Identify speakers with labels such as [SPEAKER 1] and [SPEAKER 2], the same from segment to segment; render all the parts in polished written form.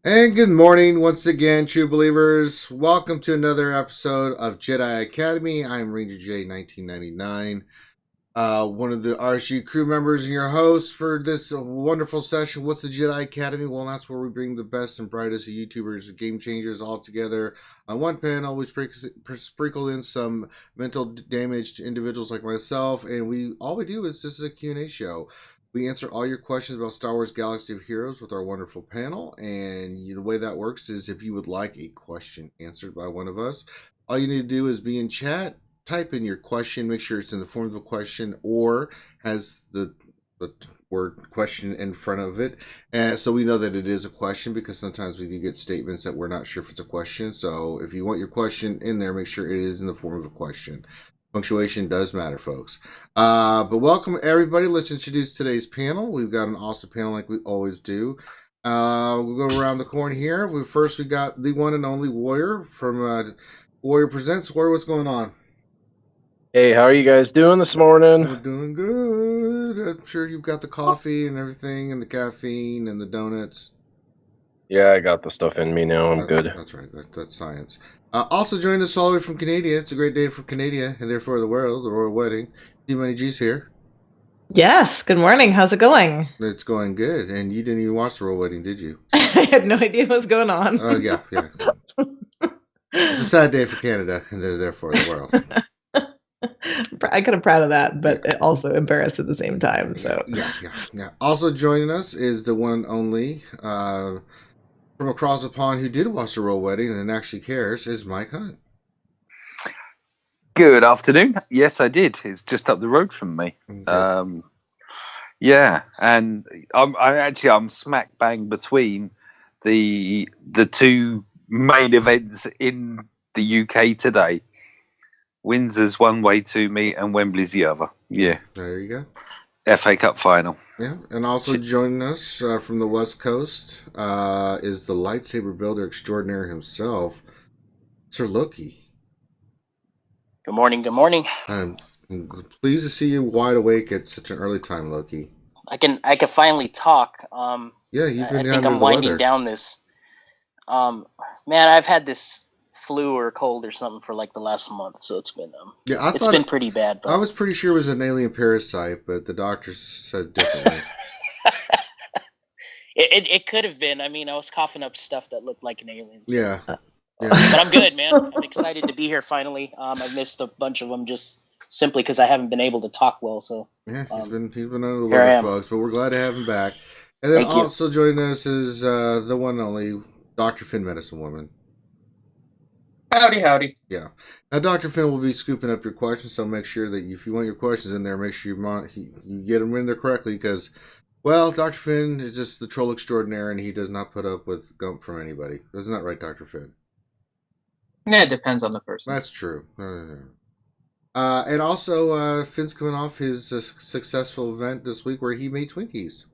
[SPEAKER 1] And good morning once again, true believers. Welcome to another episode of Jedi Academy. I'm Ranger J 1999, one of the RSG crew members and your host for this wonderful session. What's the Jedi Academy? Well, that's where we bring the best and brightest of YouTubers and game changers all together on one panel. We sprinkle in some mental damage to individuals like myself, and all we do is this is a Q&A show. We answer all your questions about Star Wars Galaxy of Heroes with our wonderful panel, and the way that works is if you would like a question answered by one of us, all you need to do is be in chat, type in your question, make sure it's in the form of a question or has the word question in front of it, and so we know that it is a question, because sometimes we do get statements that we're not sure if it's a question. So if you want your question in there, make sure it is in the form of a question. Punctuation does matter, folks. But welcome, everybody. Let's introduce today's panel. We've got an awesome panel like we always do. We'll go around the corner here. We got the one and only Warrior from Warrior Presents. Warrior, what's going on?
[SPEAKER 2] Hey, how are you guys doing this morning?
[SPEAKER 1] We're doing good. I'm sure you've got the coffee and everything, and the caffeine and the donuts.
[SPEAKER 2] Yeah, I got the stuff in me now. I'm good.
[SPEAKER 1] That's right. That's science. Also joining us all the way from Canada. It's a great day for Canada and therefore the world. The royal wedding. T-Money G's here.
[SPEAKER 3] Yes. Good morning. How's it going?
[SPEAKER 1] It's going good. And you didn't even watch the royal wedding, did you?
[SPEAKER 3] I had no idea what was going on.
[SPEAKER 1] Oh, yeah. It's a sad day for Canada and therefore the world.
[SPEAKER 3] I'm kind of proud of that, but also embarrassed at the same time. So
[SPEAKER 1] Yeah. Also joining us is the one and only from across the pond who did watch the royal wedding and actually cares, is Mike Hunt.
[SPEAKER 4] Good afternoon. Yes, I did. It's just up the road from me.
[SPEAKER 1] Yes.
[SPEAKER 4] Yeah, and I'm smack bang between the two main events in the UK today. Windsor's one way to me, and Wembley's the other. Yeah.
[SPEAKER 1] There you go.
[SPEAKER 4] FA Cup final.
[SPEAKER 1] Yeah, and also joining us from the West Coast is the lightsaber builder extraordinaire himself, Sir Loki.
[SPEAKER 5] Good morning. Good morning.
[SPEAKER 1] I'm pleased to see you wide awake at such an early time, Loki.
[SPEAKER 5] I can finally talk.
[SPEAKER 1] Yeah, you've been.
[SPEAKER 5] I think I'm winding down this. Man, I've had this flu or cold or something for like the last month, so it's been it's been pretty bad. But
[SPEAKER 1] I was pretty sure it was an alien parasite, but the doctors said differently.
[SPEAKER 5] it could have been. I mean, I was coughing up stuff that looked like an alien. So.
[SPEAKER 1] Yeah.
[SPEAKER 5] But I'm good, man. I'm excited to be here finally. I missed a bunch of them just simply because I haven't been able to talk well. So
[SPEAKER 1] yeah, he's been under the weather, folks, but we're glad to have him back. And then also joining us is the one and only Dr. Finn Medicine Woman.
[SPEAKER 6] Howdy.
[SPEAKER 1] Yeah. Now, Dr. Finn will be scooping up your questions, so make sure that if you want your questions in there, make sure you get them in there correctly, because, well, Dr. Finn is just the troll extraordinaire, and he does not put up with gump from anybody. Isn't that right, Dr. Finn?
[SPEAKER 6] Yeah, it depends on the person.
[SPEAKER 1] That's true. And also, Finn's coming off his successful event this week where he made Twinkies.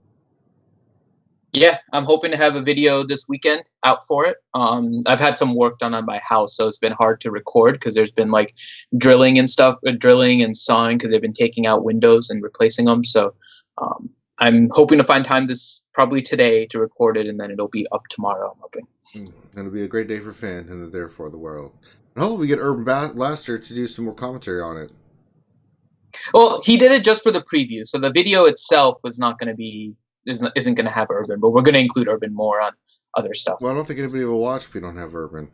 [SPEAKER 6] Yeah, I'm hoping to have a video this weekend out for it. I've had some work done on my house, so it's been hard to record because there's been like drilling and sawing because they've been taking out windows and replacing them. So I'm hoping to find time probably today to record it, and then it'll be up tomorrow, I'm hoping.
[SPEAKER 1] It'll be a great day for Finn and therefore the world. And hopefully we get Urban Blaster to do some more commentary on it.
[SPEAKER 6] Well, he did it just for the preview, so the video itself was not going to be isn't going to have Urban, but we're going to include Urban more on other stuff.
[SPEAKER 1] Well, I don't think anybody will watch if we don't have Urban.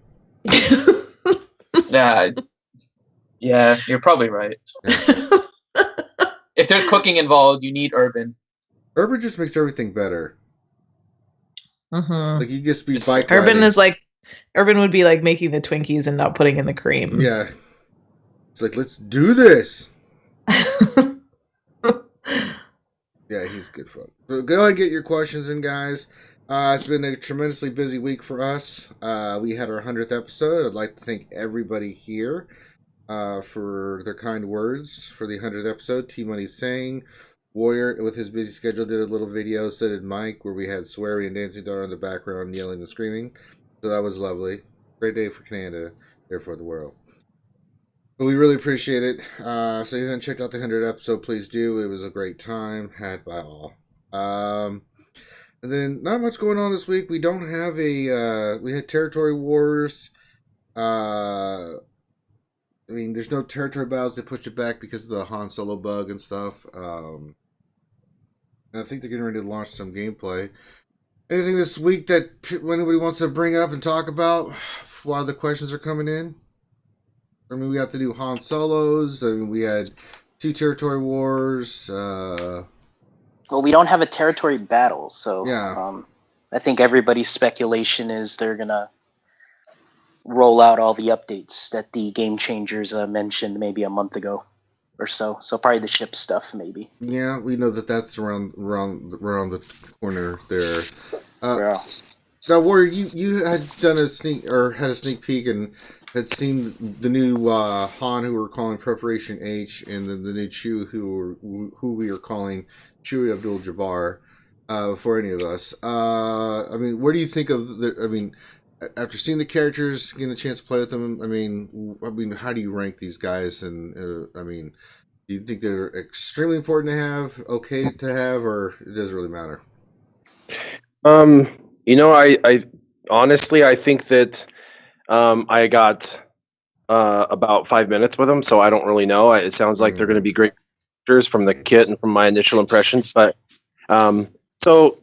[SPEAKER 6] Yeah, you're probably right.
[SPEAKER 1] Yeah.
[SPEAKER 6] If there's cooking involved, you need Urban.
[SPEAKER 1] Urban just makes everything better.
[SPEAKER 3] Mm-hmm.
[SPEAKER 1] Like you just be bike riding.
[SPEAKER 3] Urban would be like making the Twinkies and not putting in the cream.
[SPEAKER 1] Yeah. It's like, let's do this. Yeah, he's good folks. So go ahead and get your questions in, guys. It's been a tremendously busy week for us. We had our 100th episode. I'd like to thank everybody here for their kind words for the 100th episode. T-Money saying, Warrior, with his busy schedule, did a little video. So did Mike, where we had Sweary and Dancing Daughter in the background yelling and screaming. So that was lovely. Great day for Canada, therefore the world. But we really appreciate it. So if you haven't checked out the 100th episode, please do. It was a great time had by all. And then not much going on this week. We don't have we had territory wars. I mean, there's no territory battles. They pushed it back because of the Han Solo bug and stuff. And I think they're getting ready to launch some gameplay. Anything this week that anybody wants to bring up and talk about while the questions are coming in? I mean, we got the new Han Solos. I mean, we had 2 territory wars.
[SPEAKER 5] Well, we don't have a territory battle, so
[SPEAKER 1] yeah.
[SPEAKER 5] I think everybody's speculation is they're gonna roll out all the updates that the Game Changers mentioned maybe a month ago or so. So probably the ship stuff, maybe.
[SPEAKER 1] Yeah, we know that's around the corner there.
[SPEAKER 5] Yeah.
[SPEAKER 1] Now, Warrior, you had done had a sneak peek and had seen the new Han, who we're calling Preparation H, and then the new Chewie, who we are calling Chewie Abdul-Jabbar. For any of us, I mean, what do you think of the? I mean, after seeing the characters, getting a chance to play with them, I mean, how do you rank these guys? And I mean, do you think they're extremely important to have, okay to have, or it doesn't really matter?
[SPEAKER 2] You know, I honestly, I think that I got about 5 minutes with them, so I don't really know. It sounds like they're going to be great characters from the kit and from my initial impressions, but so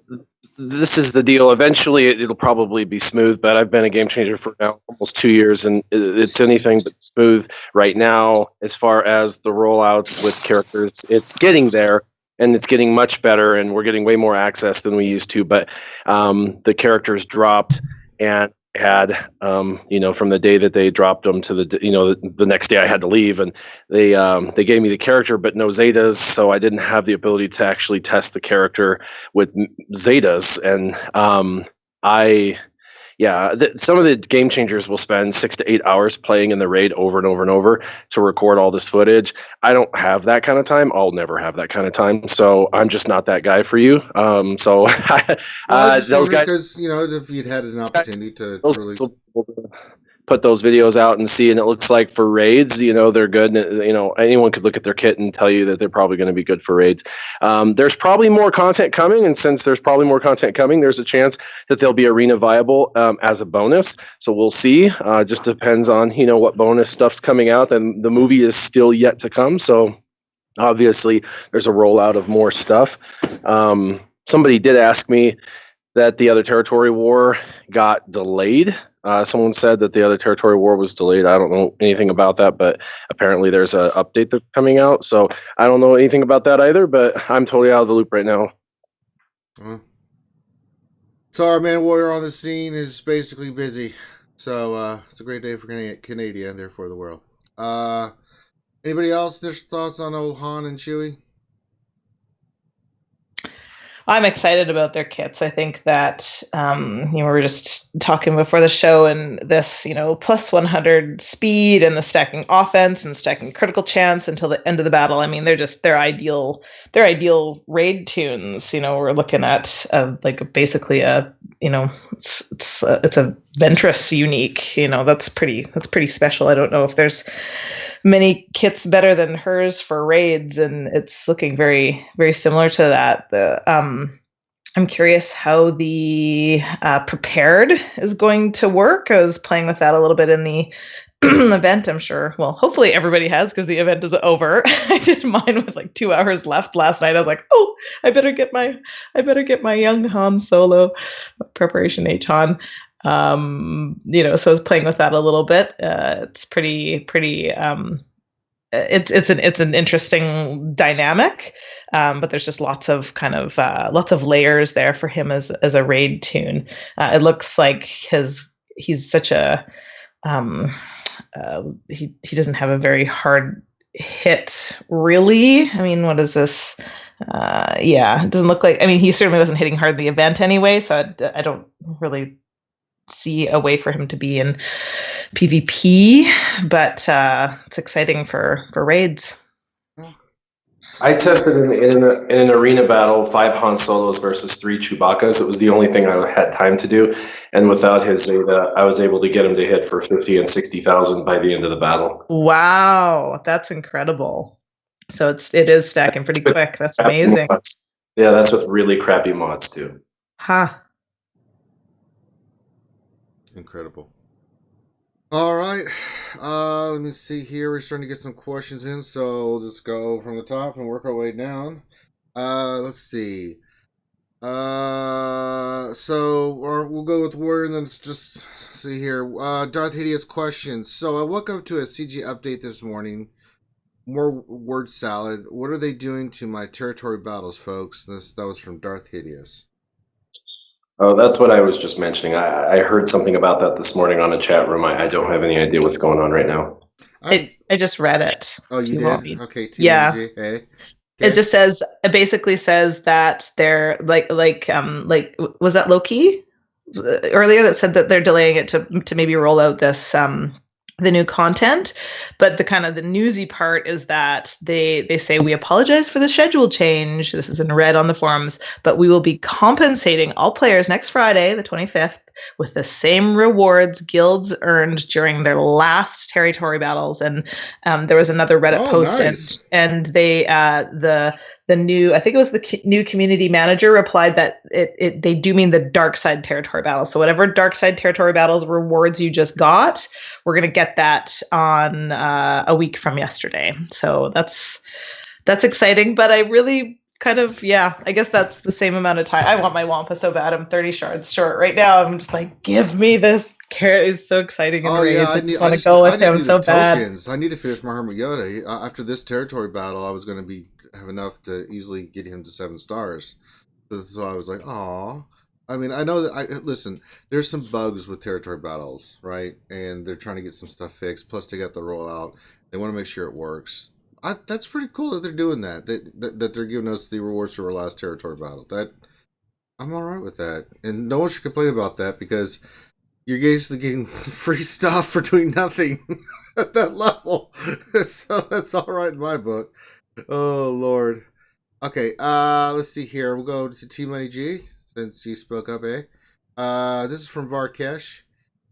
[SPEAKER 2] this is the deal. Eventually, it'll probably be smooth, but I've been a game changer for now almost 2 years, and it's anything but smooth right now as far as the rollouts with characters. It's getting there, and it's getting much better, and we're getting way more access than we used to, but the characters dropped and had from the day that they dropped them to the next day I had to leave, and they gave me the character but no Zetas, so I didn't have the ability to actually test the character with Zetas. And some of the game changers will spend 6 to 8 hours playing in the raid over and over and over to record all this footage. I don't have that kind of time. I'll never have that kind of time. So I'm just not that guy for you. Those guys,
[SPEAKER 1] because if you'd had an opportunity to really
[SPEAKER 2] put those videos out and see, and it looks like for raids, they're good. And, anyone could look at their kit and tell you that they're probably going to be good for raids. There's probably more content coming, and since there's probably more content coming, there's a chance that they'll be arena viable as a bonus. So we'll see. Just depends on what bonus stuff's coming out, and the movie is still yet to come. So obviously, there's a rollout of more stuff. Somebody did ask me that the other territory war got delayed. Someone said that the other territory war was delayed. I don't know anything about that, but apparently there's an update that's coming out. So I don't know anything about that either, but I'm totally out of the loop right now.
[SPEAKER 1] So our man Warrior on the scene is basically busy. So it's a great day for Canada and therefore the world. Anybody else? There's thoughts on old Han and Chewie?
[SPEAKER 3] I'm excited about their kits. I think that, we were just talking before the show, and this, plus 100 speed and the stacking offense and stacking critical chance until the end of the battle. I mean, they're ideal raid tunes. We're looking at basically it's a Ventress unique. That's pretty special. I don't know if there's many kits better than hers for raids, and it's looking very, very similar to that. I'm curious how the prepared is going to work. I was playing with that a little bit in the event. I'm sure, well, hopefully everybody has, because the event is over. I did mine with 2 hours left last night. I was like, oh, I better get my young Han Solo Preparation H Han. So I was playing with that a little bit. It's pretty. It's an interesting dynamic, but there's just lots of layers there for him as a raid tune. It looks like he's such a he doesn't have a very hard hit, really. I mean, what is this? It doesn't look like. I mean, he certainly wasn't hitting hard the event anyway, so I don't really see a way for him to be in PvP, but it's exciting for raids.
[SPEAKER 2] I tested in an arena battle 5 Han Solos versus 3 Chewbacca's. It was the only thing I had time to do, and without his Zeta, I was able to get him to hit for 50 and 60,000 by the end of the battle.
[SPEAKER 3] Wow, that's incredible. So it is stacking pretty quick. That's amazing.
[SPEAKER 2] Mods. Yeah, that's with really crappy mods too.
[SPEAKER 3] Ha.
[SPEAKER 1] Incredible. All right. Let me see here. We're starting to get some questions in, so we'll just go from the top and work our way down. Let's see. We'll go with word and then just see here. Darth Hideous questions. So I woke up to a CG update this morning. More word salad. What are they doing to my territory battles, folks? That was from Darth Hideous.
[SPEAKER 2] Oh, that's what I was just mentioning. I heard something about that this morning on a chat room. I don't have any idea what's going on right now.
[SPEAKER 3] I just read it.
[SPEAKER 1] Oh, you did? Okay.
[SPEAKER 3] Yeah.
[SPEAKER 1] Hey. Okay.
[SPEAKER 3] It just says, it basically says that they're like was that Loki earlier that said that they're delaying it to maybe roll out this the new content, but the newsy part is that they say, we apologize for the schedule change. This is in red on the forums, but we will be compensating all players next Friday, the 25th, with the same rewards guilds earned during their last territory battles. And there was another Reddit post,
[SPEAKER 1] nice.
[SPEAKER 3] and they the new, I think it was the new community manager, replied that they do mean the dark side territory battles. So whatever dark side territory battles rewards you just got, we're going to get that on a week from yesterday. So that's exciting, but I really I guess that's the same amount of time. I want my Wampa so bad. I'm 30 shards short right now. I'm just like, give me this. Carrot is so exciting. I just want to go with him so bad.
[SPEAKER 1] I need to finish my Hermit Yoda. After this territory battle, I was going to have enough to easily get him to 7 stars. So I was like, aw. I mean, I know that listen, there's some bugs with territory battles, right? And they're trying to get some stuff fixed. Plus, they got the rollout. They want to make sure it works. That's pretty cool that they're doing that. That they're giving us the rewards for our last territory battle. That I'm all right with that, and no one should complain about that because you're basically getting free stuff for doing nothing at that level. So that's all right in my book. Oh Lord. Okay. Let's see here. We'll go to Team Money G since you spoke up. This is from Varkesh,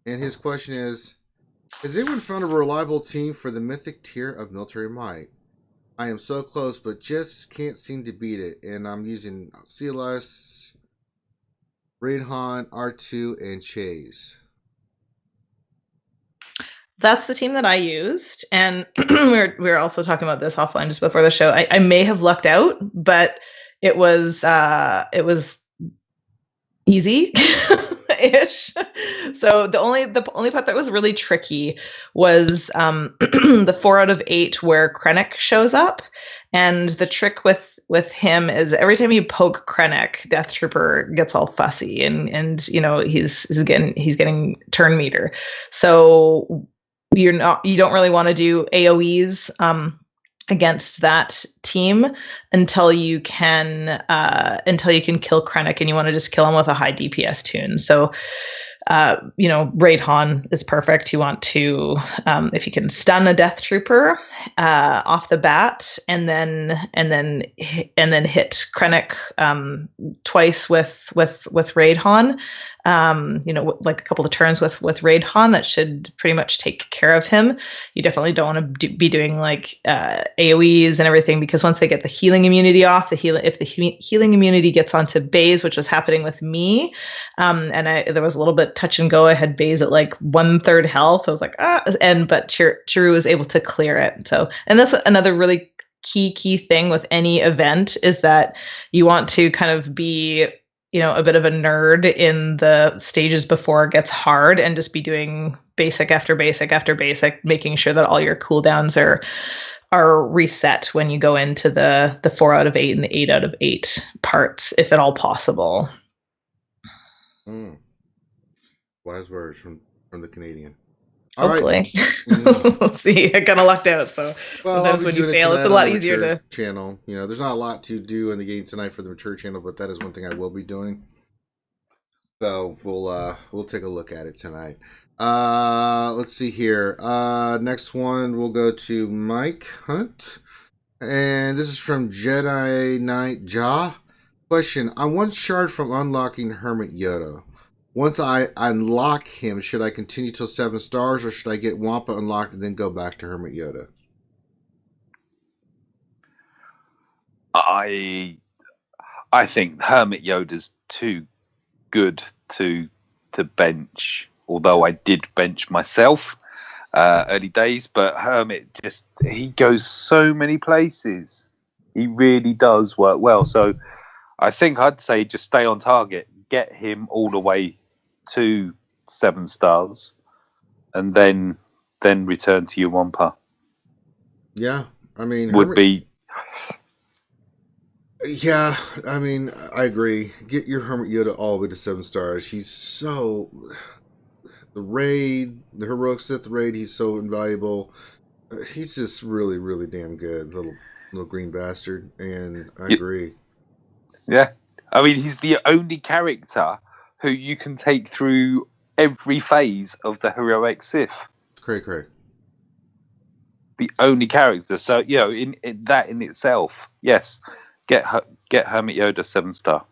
[SPEAKER 1] and his question is: has anyone found a reliable team for the Mythic tier of military might? I am so close, but just can't seem to beat it. And I'm using CLS, Raid Han, R2, and Chase.
[SPEAKER 3] That's the team that I used, and we were also talking about this offline just before the show. I may have lucked out, but it was easy. Ish. So the only part that was really tricky was the 4 out of 8 where Krennic shows up, and the trick with him is every time you poke Krennic, Death Trooper gets all fussy and he's getting turn meter. So you don't really want to do AoEs against that team until you can kill Krennic, and you want to just kill him with a high DPS tune. So Raid Han is perfect. You want to if you can stun a Death Trooper off the bat, and then hit Krennic twice with Raid Han, like a couple of turns with Raid Han, that should pretty much take care of him. You definitely don't want to be doing like AoEs and everything, because once they get the healing immunity off, if the healing immunity gets onto Baze, which was happening with me, and there was a little bit touch and go. I had Baze at like 1/3 health. I was like, but Chiru was able to clear it. So, and that's another really key thing with any event, is that you want to kind of be a bit of a nerd in the stages before it gets hard, and just be doing basic after basic after basic, making sure that all your cooldowns are reset when you go into the 4 out of 8 and the 8 out of 8 parts, if at all possible.
[SPEAKER 1] Wise words from the Canadian.
[SPEAKER 3] All hopefully. Right. We'll see. I kind of lucked out, so sometimes when you fail, it's a lot easier to
[SPEAKER 1] channel. There's not a lot to do in the game tonight for the mature channel, but that is one thing I will be doing. So we'll take a look at it tonight. Let's see here. Next one we'll go to Mike Hunt, and this is from Jedi Knight Ja. Question: I'm 1 shard from unlocking Hermit Yoda. Once I unlock him, should I continue till 7 stars, or should I get Wampa unlocked and then go back to Hermit Yoda?
[SPEAKER 4] I think Hermit Yoda's too good to bench, although I did bench myself early days. But Hermit, he goes so many places. He really does work well. So I think I'd say just stay on target, get him all the way to 7 stars, and then return to your Wampa.
[SPEAKER 1] Yeah, I mean, Yeah, I mean, I agree. Get your Hermit Yoda all the way to 7 stars. He's so... The raid, the Heroic Sith raid, he's so invaluable. He's just really, really damn good, little green bastard, and I agree.
[SPEAKER 4] Yeah. I mean, he's the only character who you can take through every phase of the Heroic Sith.
[SPEAKER 1] Cray.
[SPEAKER 4] The only character. So, in that in itself, yes, get Hermit Yoda 7 star.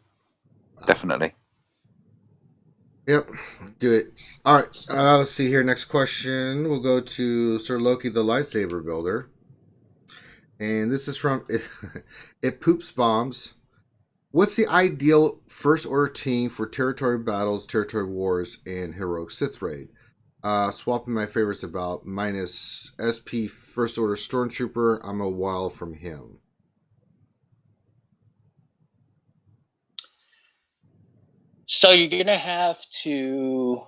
[SPEAKER 4] Definitely.
[SPEAKER 1] Yep, do it. All right, let's see here. Next question. We'll go to Sir Loki, the lightsaber builder. And this is from It Poops Bombs. What's the ideal First Order team for territory battles, territory wars, and Heroic Sith raid? Swapping my favorites about minus SP First Order Stormtrooper. I'm a while from him.
[SPEAKER 5] So you're gonna have to.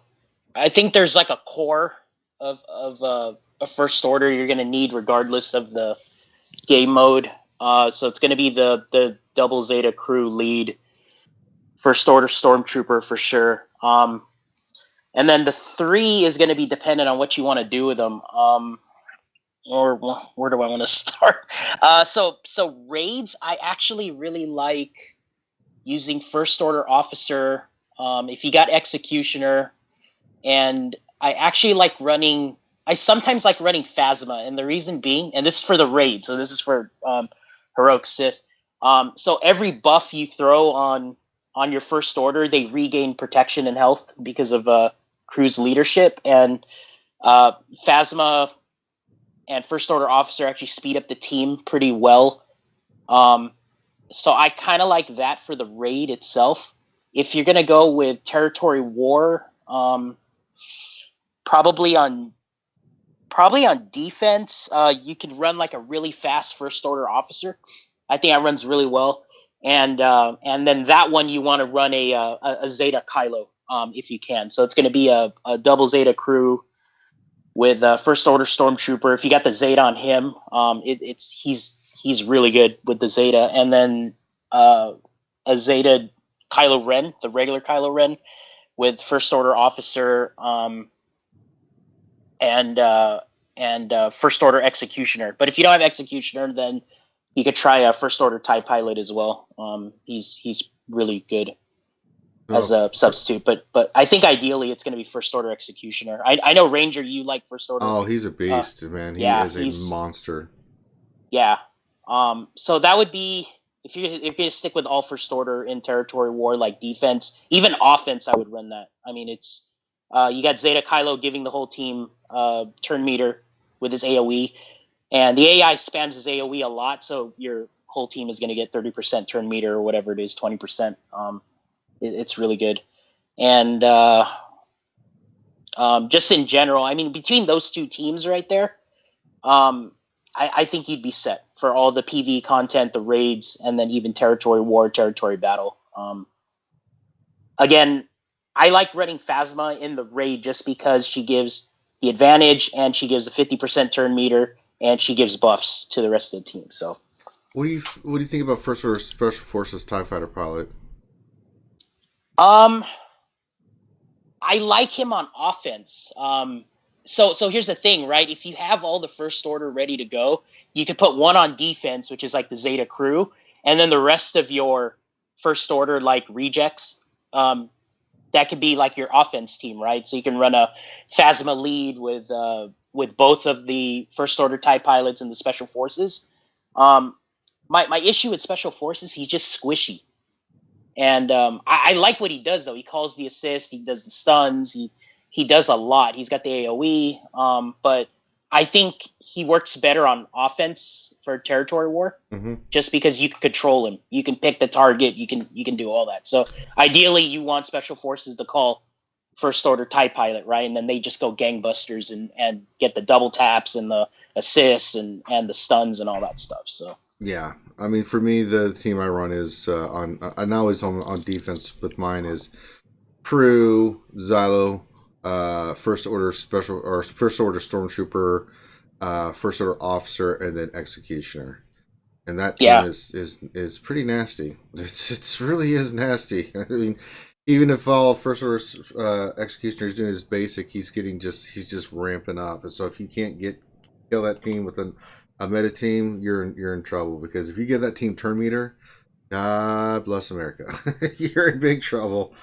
[SPEAKER 5] I think there's like a core of a First Order you're gonna need regardless of the game mode. So it's gonna be the double Zeta crew lead First Order Stormtrooper for sure. And then the 3 is gonna be dependent on what you want to do with them. Or where do I want to start? So raids, I actually really like using First Order Officer. If you got Executioner, and I actually like running. I sometimes like running Phasma, and the reason being, and this is for the raid, so this is for Heroic Sith. So every buff you throw on your First Order, they regain protection and health because of crew's leadership, and Phasma and First Order Officer actually speed up the team pretty well. So I kind of like that for the raid itself. If you're gonna go with territory war, probably on defense, you could run like a really fast First Order Officer. I think that runs really well, and then that one you want to run a Zeta Kylo if you can. So it's going to be a double Zeta crew with First Order Stormtrooper. If you got the Zeta on him, he's really good with the Zeta, and then a Zeta Kylo Ren, the regular Kylo Ren, with First Order Officer and First Order Executioner. But if you don't have Executioner, then you could try a First Order TIE Pilot as well. He's really good as a substitute. But I think ideally it's going to be First Order Executioner. I know Ranger, you like First Order.
[SPEAKER 1] Oh, he's a beast, man. He is a monster.
[SPEAKER 5] Yeah. So that would be. If you're going to stick with all First Order in territory war, like defense, even offense, I would run that. I mean, it's you got Zeta Kylo giving the whole team turn meter with his AoE, and the AI spams his AoE a lot, so your whole team is going to get 30% turn meter or whatever it is, 20%. It's really good, and just in general, I mean, between those two teams right there, I think you'd be set for all the PvE content, the raids, and then even territory war, territory battle. Again, I like running Phasma in the raid just because she gives the advantage and she gives a 50% turn meter and she gives buffs to the rest of the team. So,
[SPEAKER 1] what do you think about First Order Special Forces TIE Fighter pilot?
[SPEAKER 5] I like him on offense. So here's the thing, right? If you have all the First Order ready to go, you could put one on defense, which is like the Zeta crew, and then the rest of your First Order like rejects. That could be like your offense team, right? So you can run a Phasma lead with both of the First Order TIE pilots and the Special Forces. My issue with Special Forces, he's just squishy. And I like what he does, though. He calls the assist, he does the stuns, he does a lot. He's got the AoE, but I think he works better on offense for territory war, just because you can control him. You can pick the target. You can do all that. So ideally, you want special forces to call first order TIE pilot, right? And then they just go gangbusters and get the double taps and the assists and the stuns and all that stuff. So
[SPEAKER 1] yeah, I mean, for me, the team I run is I'm always on defense with mine is Prue, Xylo, first order special or first order stormtrooper, first order officer, and then executioner. And that team is pretty nasty. It's really is nasty. I mean, even if all first order executioner is doing his basic, he's just ramping up. And so if you can't kill that team with a meta team, you're in trouble, because if you give that team turn meter, God bless America, you're in big trouble.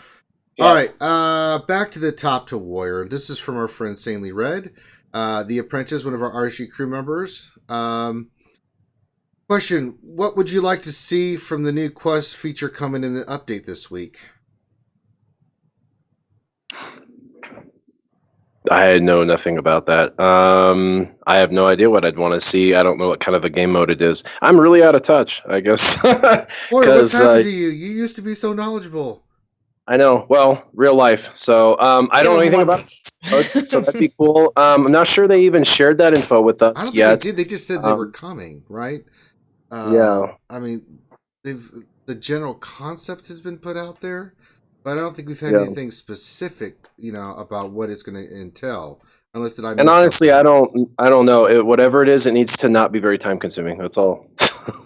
[SPEAKER 1] Yeah. All right, back to the top to warrior. This is from our friend Sanely Red, the apprentice, one of our RSG crew members. Question: what would you like to see from the new quest feature coming in the update this week?
[SPEAKER 2] I know nothing about that. I have no idea what I'd want to see. I don't know what kind of a game mode it is. I'm really out of touch, I guess.
[SPEAKER 1] Boy, what's happened to you? You used to be so knowledgeable.
[SPEAKER 2] I know. Well, real life. So I don't know anything about it. So that'd be cool. I'm not sure they even shared that info with us
[SPEAKER 1] I don't
[SPEAKER 2] yet.
[SPEAKER 1] think they did. They just said they were coming, right?
[SPEAKER 2] Yeah.
[SPEAKER 1] I mean, the general concept has been put out there, but I don't think we've had anything specific, about what it's going to entail. Unless that I.
[SPEAKER 2] And honestly, something. I don't know. Whatever it is, it needs to not be very time consuming. That's all.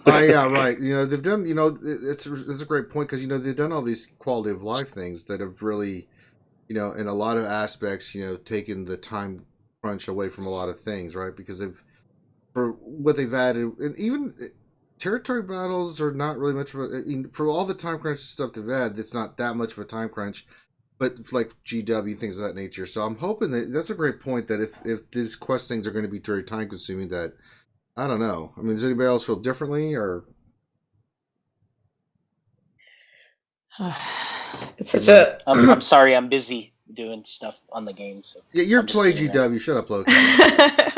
[SPEAKER 1] Yeah, right. They've done. It's a great point, because they've done all these quality of life things that have really, in a lot of aspects, taken the time crunch away from a lot of things, right? Because for what they've added, and even territory battles are not really much of for all the time crunch stuff they've added, it's not that much of a time crunch, but like GW, things of that nature. So I'm hoping that's a great point, that if these quest things are going to be very time consuming, that I don't know. I mean, does anybody else feel differently, or?
[SPEAKER 3] It's such a.
[SPEAKER 5] I'm sorry, I'm busy doing stuth on the game. So
[SPEAKER 1] yeah, you're playing GW. That. Shut up, Loki.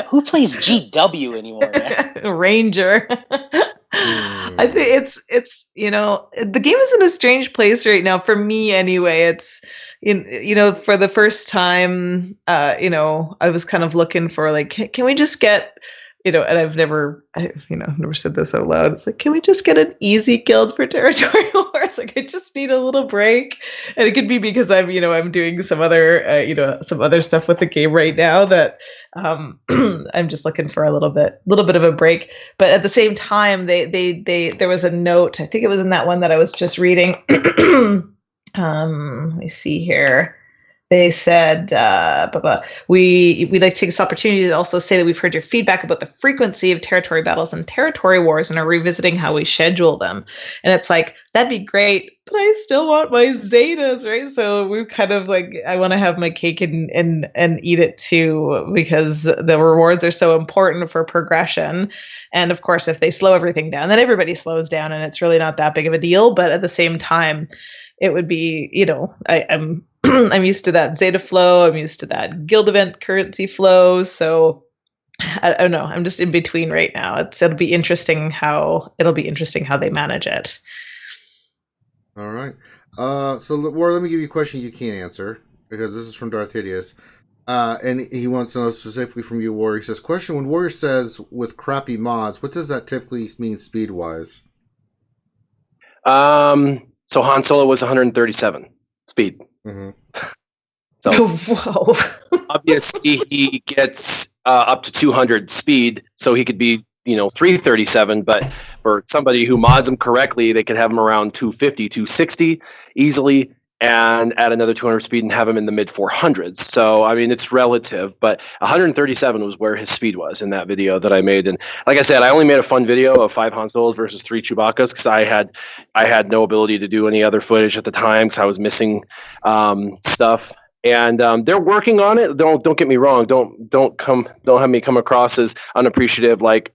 [SPEAKER 5] Who plays GW anymore, man?
[SPEAKER 3] Ranger. I think it's the game is in a strange place right now for me anyway. It's for the first time I was kind of looking for, like, can we just get and I've never said this out loud. It's like, can we just get an easy guild for territory wars? Like, I just need a little break. And it could be because I'm doing some other stuff with the game right now that I'm just looking for a little bit of a break. But at the same time, there was a note, I think it was in that one that I was just reading. Let me see here. They said, we'd like to take this opportunity to also say that we've heard your feedback about the frequency of territory battles and territory wars and are revisiting how we schedule them. And it's like, that'd be great, but I still want my Zetas, right? So we're kind of like, I want to have my cake and eat it too, because the rewards are so important for progression. And of course, if they slow everything down, then everybody slows down and it's really not that big of a deal. But at the same time, it would be, I'm used to that Zeta flow. I'm used to that guild event currency flow. So I don't know. I'm just in between right now. It'll be interesting how they manage it.
[SPEAKER 1] All right. So War, let me give you a question you can't answer, because this is from Darth Hideous. And he wants to know specifically from you, War. He says, question: when Warrior says with crappy mods, what does that typically mean speed wise?
[SPEAKER 2] So Han Solo was 137 speed.
[SPEAKER 1] Mm-hmm.
[SPEAKER 2] So
[SPEAKER 3] whoa.
[SPEAKER 2] Obviously he gets up to 200 speed, so he could be 337. But for somebody who mods them correctly, they could have him around 250, 260 easily, and add another 200 speed and have him in the mid 400s. So I mean, it's relative, but 137 was where his speed was in that video that I made. And like I said, I only made a fun video of 5 Han Solos versus 3 Chewbacca's, because I had no ability to do any other footage at the time, because I was missing stuff. And they're working on it. Don't get me wrong. Don't have me come across as unappreciative. Like,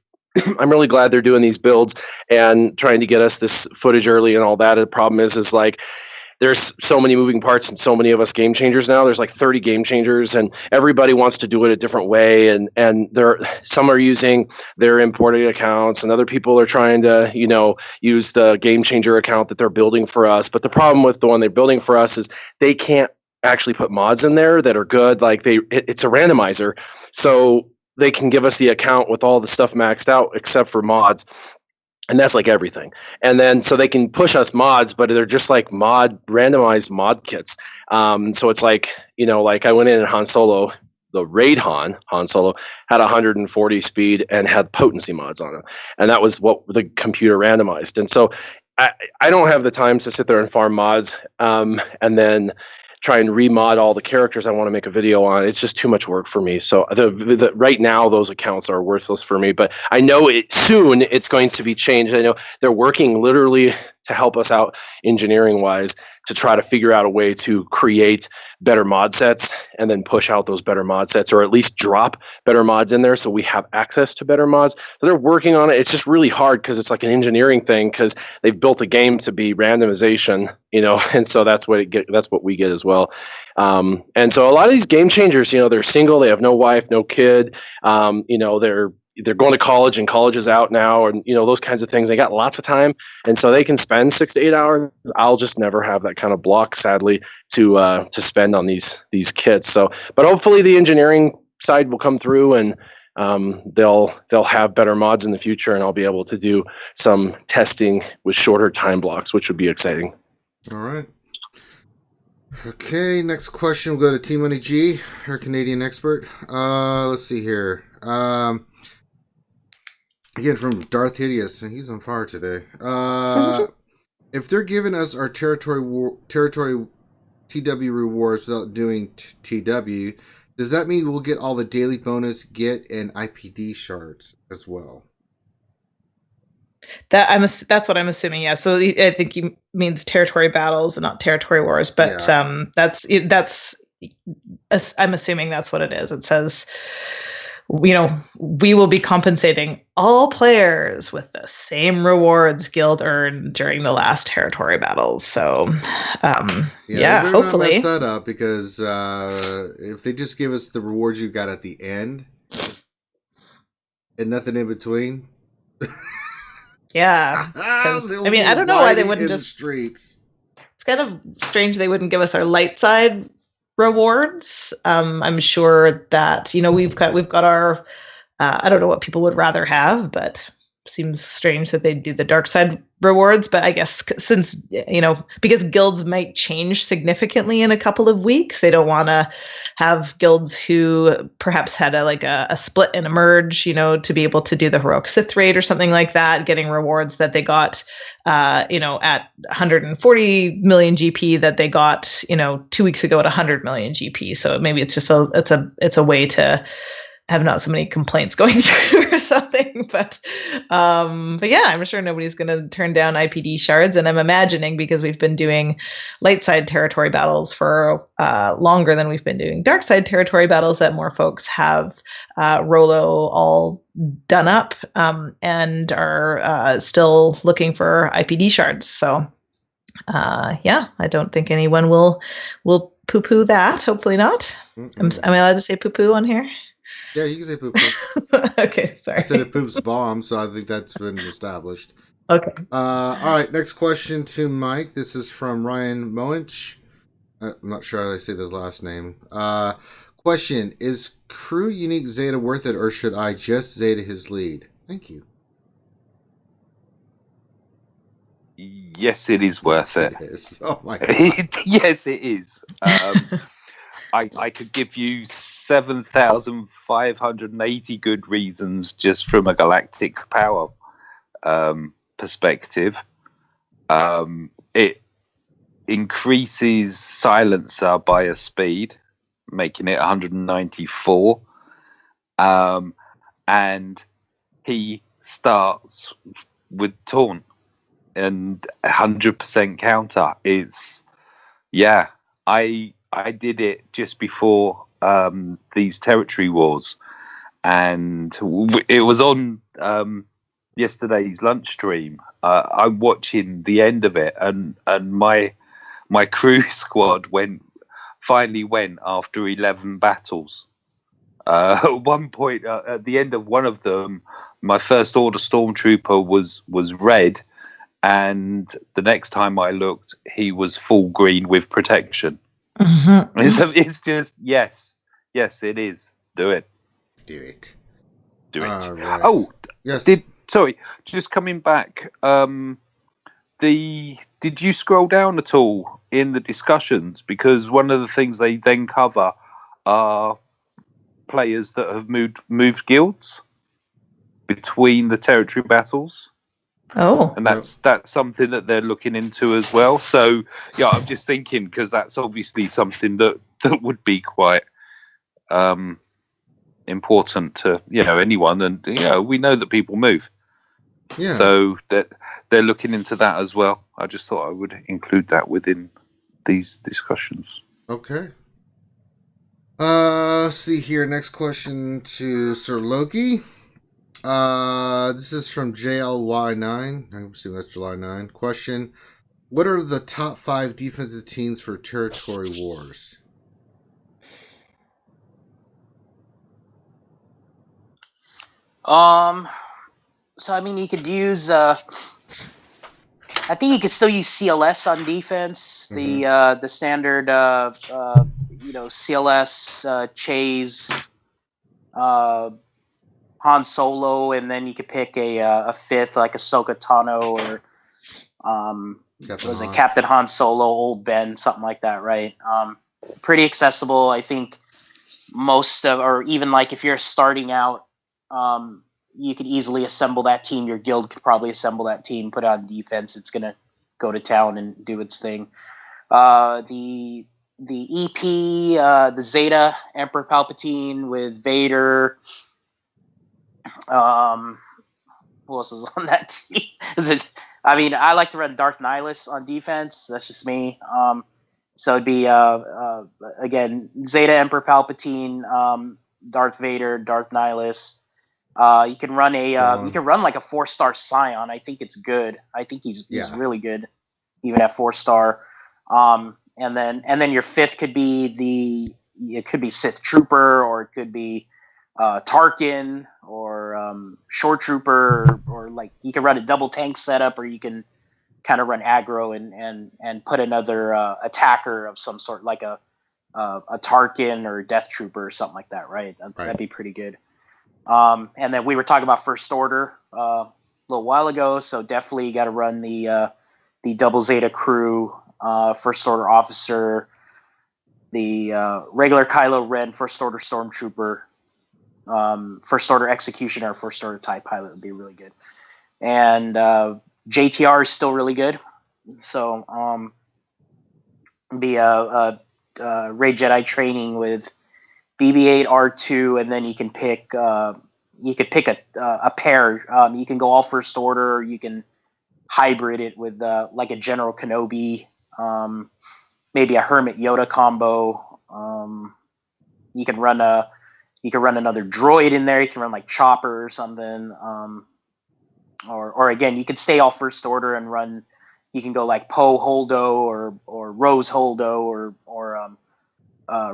[SPEAKER 2] I'm really glad they're doing these builds and trying to get us this footage early and all that. And the problem is like, there's so many moving parts and so many of us game changers now. There's like 30 game changers, and everybody wants to do it a different way. And some are using their imported accounts, and other people are trying to, use the game changer account that they're building for us. But the problem with the one they're building for us is they can't actually put mods in there that are good. Like it's a randomizer, so they can give us the account with all the stuff maxed out except for mods. And that's like everything. And then so they can push us mods, but they're just like randomized mod kits. So it's like, like I went in Han Solo, the raid Han Solo had 140 speed and had potency mods on it. And that was what the computer randomized. And so I don't have the time to sit there and farm mods and then try and remod all the characters I want to make a video on. It's just too much work for me. So right now those accounts are worthless for me, but I know soon it's going to be changed. I know they're working literally to help us out engineering wise to try to figure out a way to create better mod sets and then push out those better mod sets, or at least drop better mods in there so we have access to better mods. So they're working on it. It's just really hard because it's like an engineering thing, because they've built a game to be randomization, and so that's what we get as well. And so a lot of these game changers, they're single, they have no wife, no kid, they're going to college and college is out now, and those kinds of things. They got lots of time, and so they can spend 6 to 8 hours. I'll just never have that kind of block, sadly, to spend on these kits. So, but hopefully the engineering side will come through, and they'll have better mods in the future, and I'll be able to do some testing with shorter time blocks, which would be exciting.
[SPEAKER 1] All right. Okay, next question. We'll go to T Money G, our Canadian expert. Let's see here. Again, from Darth Hideous, and he's on fire today. If they're giving us our territory TW rewards without doing TW, does that mean we'll get all the daily bonus, get, and IPD shards as well?
[SPEAKER 3] That's what I'm assuming. Yeah. So I think he means territory battles and not territory wars. But yeah. I'm assuming that's what it is. It says, we will be compensating all players with the same rewards Guild earned during the last territory battles. So, hopefully
[SPEAKER 1] not mess that up, because if they just give us the rewards you got at the end and nothing in between,
[SPEAKER 3] yeah. I don't know why they wouldn't just.
[SPEAKER 1] Streets.
[SPEAKER 3] It's kind of strange they wouldn't give us our light side rewards. I'm sure that we've got our I don't know what people would rather have, but seems strange that they do the dark side rewards. But I guess since because guilds might change significantly in a couple of weeks, they don't want to have guilds who perhaps had a split and a merge, to be able to do the heroic Sith raid or something like that, getting rewards that they got at 140 million GP that they got 2 weeks ago at 100 million GP. So maybe it's just it's a way to have not so many complaints going through or something, but yeah, I'm sure nobody's going to turn down IPD shards. And I'm imagining, because we've been doing light side territory battles for longer than we've been doing dark side territory battles, that more folks have Rolo all done up and are still looking for IPD shards. So I don't think anyone will poo-poo that. Hopefully not. Am I allowed to say poo-poo on here?
[SPEAKER 1] Yeah, you can say poop.
[SPEAKER 3] Okay, sorry.
[SPEAKER 1] I said it poops bomb, so I think that's been established.
[SPEAKER 3] Okay.
[SPEAKER 1] All right, next question to Mike. This is from Ryan Moench. I'm not sure how I say his last name. Question: is crew unique Zeta worth it, or should I just Zeta his lead? Thank you.
[SPEAKER 4] Yes, it is worth it.
[SPEAKER 1] It is. Oh my God.
[SPEAKER 4] Yes, it is. I could give you 7,580 good reasons just from a galactic power perspective. It increases silencer by a speed, making it 194. And he starts with taunt and 100% counter. I did it just before these territory wars, and it was on yesterday's lunch stream. I'm watching the end of it, and my my crew squad finally went after 11 battles. At one point, at the end of one of them, my first order stormtrooper was red, and the next time I looked, he was full green with protection.
[SPEAKER 3] Mm-hmm.
[SPEAKER 4] It's just yes, it is. Do it.
[SPEAKER 1] Do it.
[SPEAKER 4] Right.
[SPEAKER 1] Oh, yes.
[SPEAKER 4] Sorry, just coming back. Did you scroll down at all in the discussions? Because one of the things they then cover are players that have moved guilds between the territory battles.
[SPEAKER 3] Oh,
[SPEAKER 4] and that's something that they're looking into as well. So yeah, I'm just thinking, because that's obviously something that would be quite important to anyone, and we know that people move.
[SPEAKER 1] Yeah.
[SPEAKER 4] So that they're looking into that as well. I just thought I would include that within these discussions.
[SPEAKER 1] Okay. See here. Next question to Sir Loki. This is from JLY9. I'm assuming that's July 9. Question: what are the top 5 defensive teams for territory wars?
[SPEAKER 5] So I mean, you could use. I think you could still use CLS on defense.
[SPEAKER 1] Mm-hmm.
[SPEAKER 5] The standard, CLS, Chase, Han Solo, and then you could pick a fifth like Ahsoka Tano or Captain Han Solo, Old Ben, something like that, right? Pretty accessible, I think. Or even like if you're starting out. You could easily assemble that team. Your guild could probably assemble that team, put it on defense. It's going to go to town and do its thing. The EP, the Zeta, Emperor Palpatine with Vader. Who else is on that team? I like to run Darth Nihilus on defense. That's just me. So it'd be, again, Zeta, Emperor Palpatine, Darth Vader, Darth Nihilus. You can run like a 4-star Scion. I think it's good. I think he's really good, even at 4-star. And then your fifth could be Sith Trooper, or it could be Tarkin, or Shore Trooper, or like you can run a double tank setup, or you can kind of run aggro and put another attacker of some sort, like a Tarkin or Death Trooper or something like that, right? That'd be pretty good. And then we were talking about First Order a little while ago, so definitely you got to run the double Zeta crew, First Order officer, the regular Kylo Ren First Order stormtrooper, First Order executioner, First Order TIE pilot would be really good, and JTR is still really good. So be a Ray Jedi training with BB-8, R2, and then you can pick. You could pick a pair. You can go all First Order, or you can hybrid it with like a General Kenobi, maybe a Hermit Yoda combo. You can run another droid in there. You can run like Chopper or something. Or again, you could stay all First Order and run. You can go like Poe Holdo or Rose Holdo or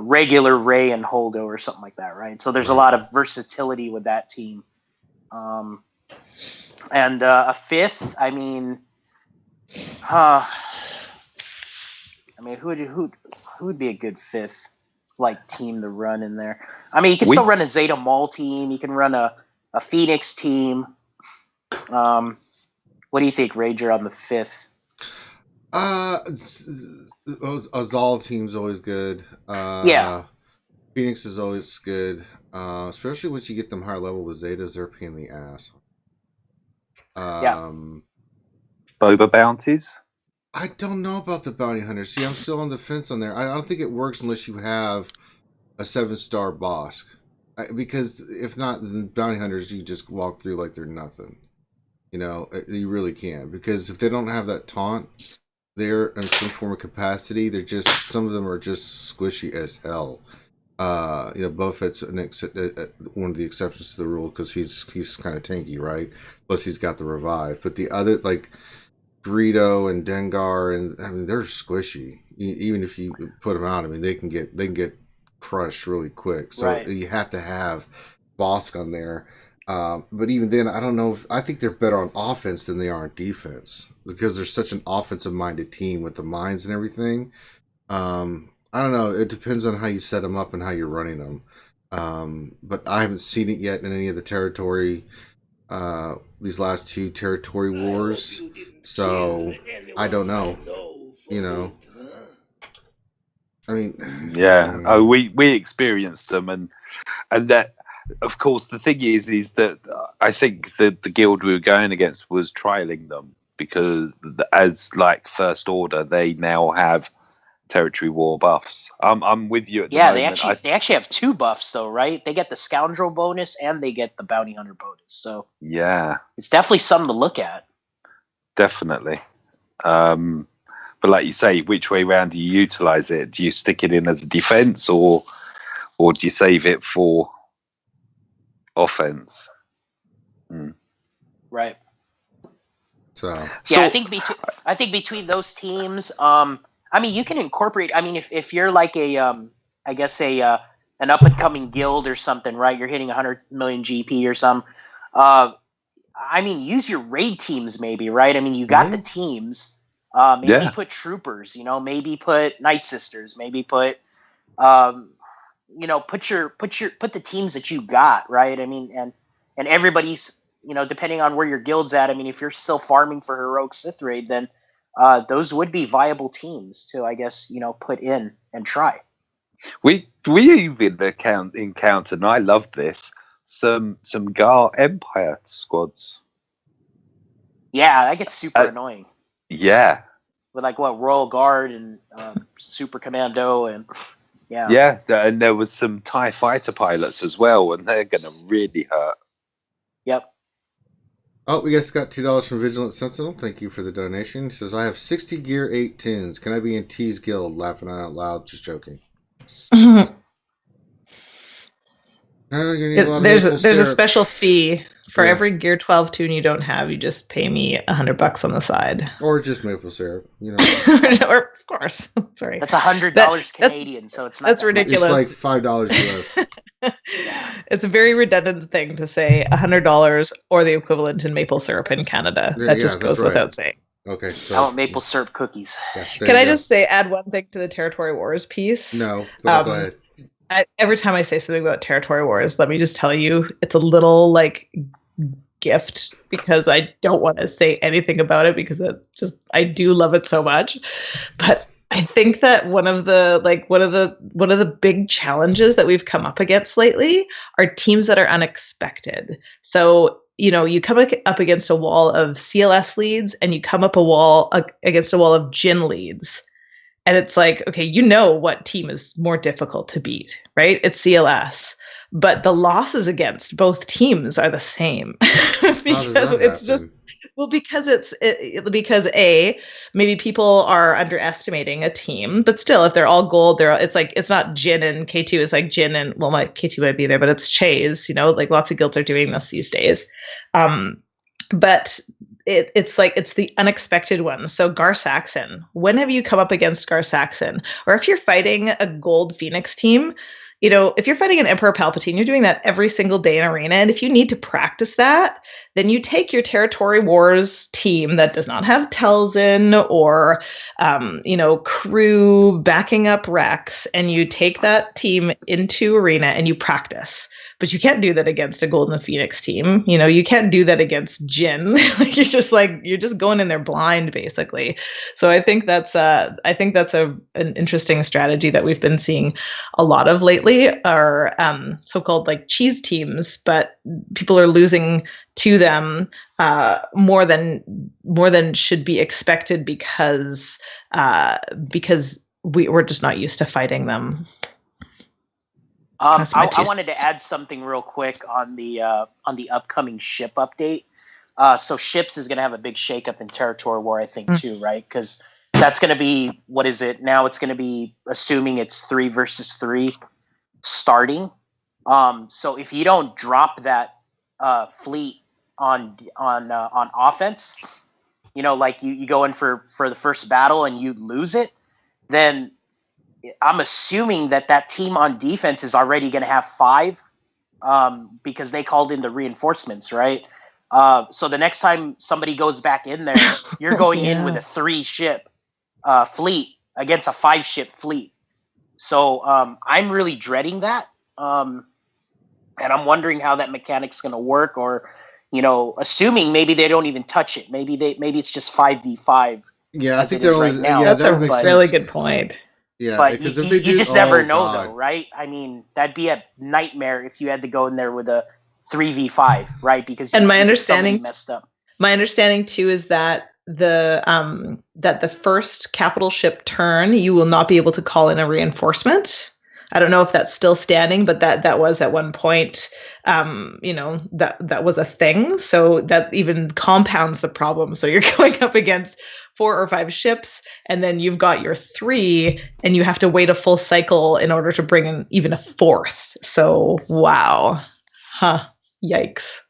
[SPEAKER 5] regular Ray and Holdo or something like that, right? So there's a lot of versatility with that team. And a fifth, who would be a good fifth like team to run in there? I mean, you can still run a Zeta Maul team. You can run a Phoenix team. What do you think, Rager, on the fifth?
[SPEAKER 1] Azal team's always good. Phoenix is always good. Especially once you get them higher level with Zetas, they're a pain in the ass.
[SPEAKER 4] Boba bounties?
[SPEAKER 1] I don't know about the bounty hunters. See, I'm still on the fence on there. I don't think it works unless you have a 7-star boss. Because if not, the bounty hunters, you just walk through like they're nothing. You really can. Because if they don't have that taunt, they're in some form of capacity. They're just, some of them are just squishy as hell. Boba Fett's one of the exceptions to the rule because he's kind of tanky, right? Plus he's got the revive. But the other, like Greedo and Dengar, and they're squishy. even if you put them out, I mean, they can get crushed really quick. So
[SPEAKER 5] Right.
[SPEAKER 1] you have to have Bosk on there. But even then, I don't know. I think they're better on offense than they are on defense because they're such an offensive-minded team with the mines and everything. I don't know. It depends on how you set them up and how you're running them. But I haven't seen it yet in any of the territory. These last 2 territory wars. So I don't know. You know. I mean,
[SPEAKER 4] Yeah. Oh, we experienced them, and that, of course, the thing is that I think the guild we were going against was trialing them because as like First Order, they now have territory war buffs. I'm with you at the moment.
[SPEAKER 5] They actually have 2 buffs though, right? They get the scoundrel bonus and they get the bounty hunter bonus. So
[SPEAKER 4] yeah,
[SPEAKER 5] it's definitely something to look at.
[SPEAKER 4] Definitely. But like you say, which way round do you utilize it? Do you stick it in as a defense or do you save it for offense?
[SPEAKER 5] Right.
[SPEAKER 1] so
[SPEAKER 5] Yeah, I think between those teams, I mean, you can incorporate. I mean, if you're like I guess an up and coming guild or something, right? You're hitting 100 million GP or something. I mean, use your raid teams, maybe, right? I mean, you got the teams. Maybe put troopers. Maybe put Nightsisters. Maybe put put the teams that you got, right? I mean, and everybody's, depending on where your guild's at. I mean, if you're still farming for heroic Sith raid, then those would be viable teams to, I guess, put in and try.
[SPEAKER 4] We even encountered, and I love this, some Gar Empire squads.
[SPEAKER 5] Yeah, that gets super annoying.
[SPEAKER 4] Yeah.
[SPEAKER 5] With like Royal Guard and Super Commando and yeah.
[SPEAKER 4] Yeah, and there was some TIE fighter pilots as well, and they're going to really hurt.
[SPEAKER 5] Yep.
[SPEAKER 1] Oh, we just got $2 from Vigilant Sentinel. Thank you for the donation. He says, I have 60 gear, 8 tins. Can I be in T's guild? Laughing out loud, just joking.
[SPEAKER 3] There's a special fee for every gear 12 tune you don't have. You just pay me $100 on the side,
[SPEAKER 1] or just maple syrup,
[SPEAKER 3] or of course. Sorry,
[SPEAKER 5] that's $100 Canadian, so it's not
[SPEAKER 3] that's ridiculous.
[SPEAKER 1] It's like $5 US.
[SPEAKER 3] It's a very redundant thing to say $100 or the equivalent in maple syrup in Canada. That just goes without saying.
[SPEAKER 1] Okay, so
[SPEAKER 5] I want maple syrup cookies.
[SPEAKER 1] Yeah,
[SPEAKER 3] can I just add one thing to the Territory Wars piece?
[SPEAKER 1] No, but go ahead.
[SPEAKER 3] Every time I say something about Territory Wars, let me just tell you, it's a little like gift because I don't want to say anything about it because I do love it so much. But I think that one of the big challenges that we've come up against lately are teams that are unexpected. So, you come up against a wall of CLS leads and you come up against a wall of Jin leads. And it's like, okay, what team is more difficult to beat, right? It's CLS. But the losses against both teams are the same because it's just, because maybe people are underestimating a team, but still, if they're all gold, it's not Jin and K2, it's like Jin and, well, K2 might be there, but it's Chase, like lots of guilds are doing this these days. But it's the unexpected ones. So Gar Saxon, when have you come up against Gar Saxon? Or if you're fighting a gold Phoenix team, if you're fighting an Emperor Palpatine, you're doing that every single day in arena. And if you need to practice that, then you take your Territory Wars team that does not have Telzin or, crew backing up Rex, and you take that team into arena and you practice. But you can't do that against a Golden Phoenix team. You can't do that against Jin. You're just going in there blind, basically. So I think that's an interesting strategy that we've been seeing a lot of lately. Are so-called like cheese teams, but people are losing to them more than should be expected because we're just not used to fighting them.
[SPEAKER 5] I wanted to add something real quick on the upcoming ship update. So ships is going to have a big shakeup in Territory War, I think, too, right? Because that's going to be, what is it now? It's going to be, assuming it's 3 versus 3 starting. So if you don't drop that fleet on offense, like you go in for the first battle and you lose it, then I'm assuming that team on defense is already going to have 5 because they called in the reinforcements, right? So the next time somebody goes back in there, you're going in with a 3-ship fleet against a 5-ship fleet. So I'm really dreading that. And I'm wondering how that mechanic's going to work, or, assuming maybe they don't even touch it. Maybe it's just 5v5.
[SPEAKER 1] Yeah, I think they're only.
[SPEAKER 5] right now.
[SPEAKER 3] That's
[SPEAKER 1] that
[SPEAKER 3] a
[SPEAKER 1] would make
[SPEAKER 3] really
[SPEAKER 1] sense.
[SPEAKER 3] good point.
[SPEAKER 1] Yeah,
[SPEAKER 5] But
[SPEAKER 1] because
[SPEAKER 5] you,
[SPEAKER 1] if they
[SPEAKER 5] you
[SPEAKER 1] do,
[SPEAKER 5] just never know,
[SPEAKER 1] God.
[SPEAKER 5] though, right? I mean, that'd be a nightmare if you had to go in there with a 3v5, right? Because
[SPEAKER 3] And my
[SPEAKER 5] somebody
[SPEAKER 3] understanding
[SPEAKER 5] messed up.
[SPEAKER 3] My understanding too is that the first capital ship turn, you will not be able to call in a reinforcement. I don't know if that's still standing, but that was at one point, that was a thing. So that even compounds the problem. So you're going up against 4 or 5 ships, and then you've got your 3, and you have to wait a full cycle in order to bring in even a 4th. So wow, yikes.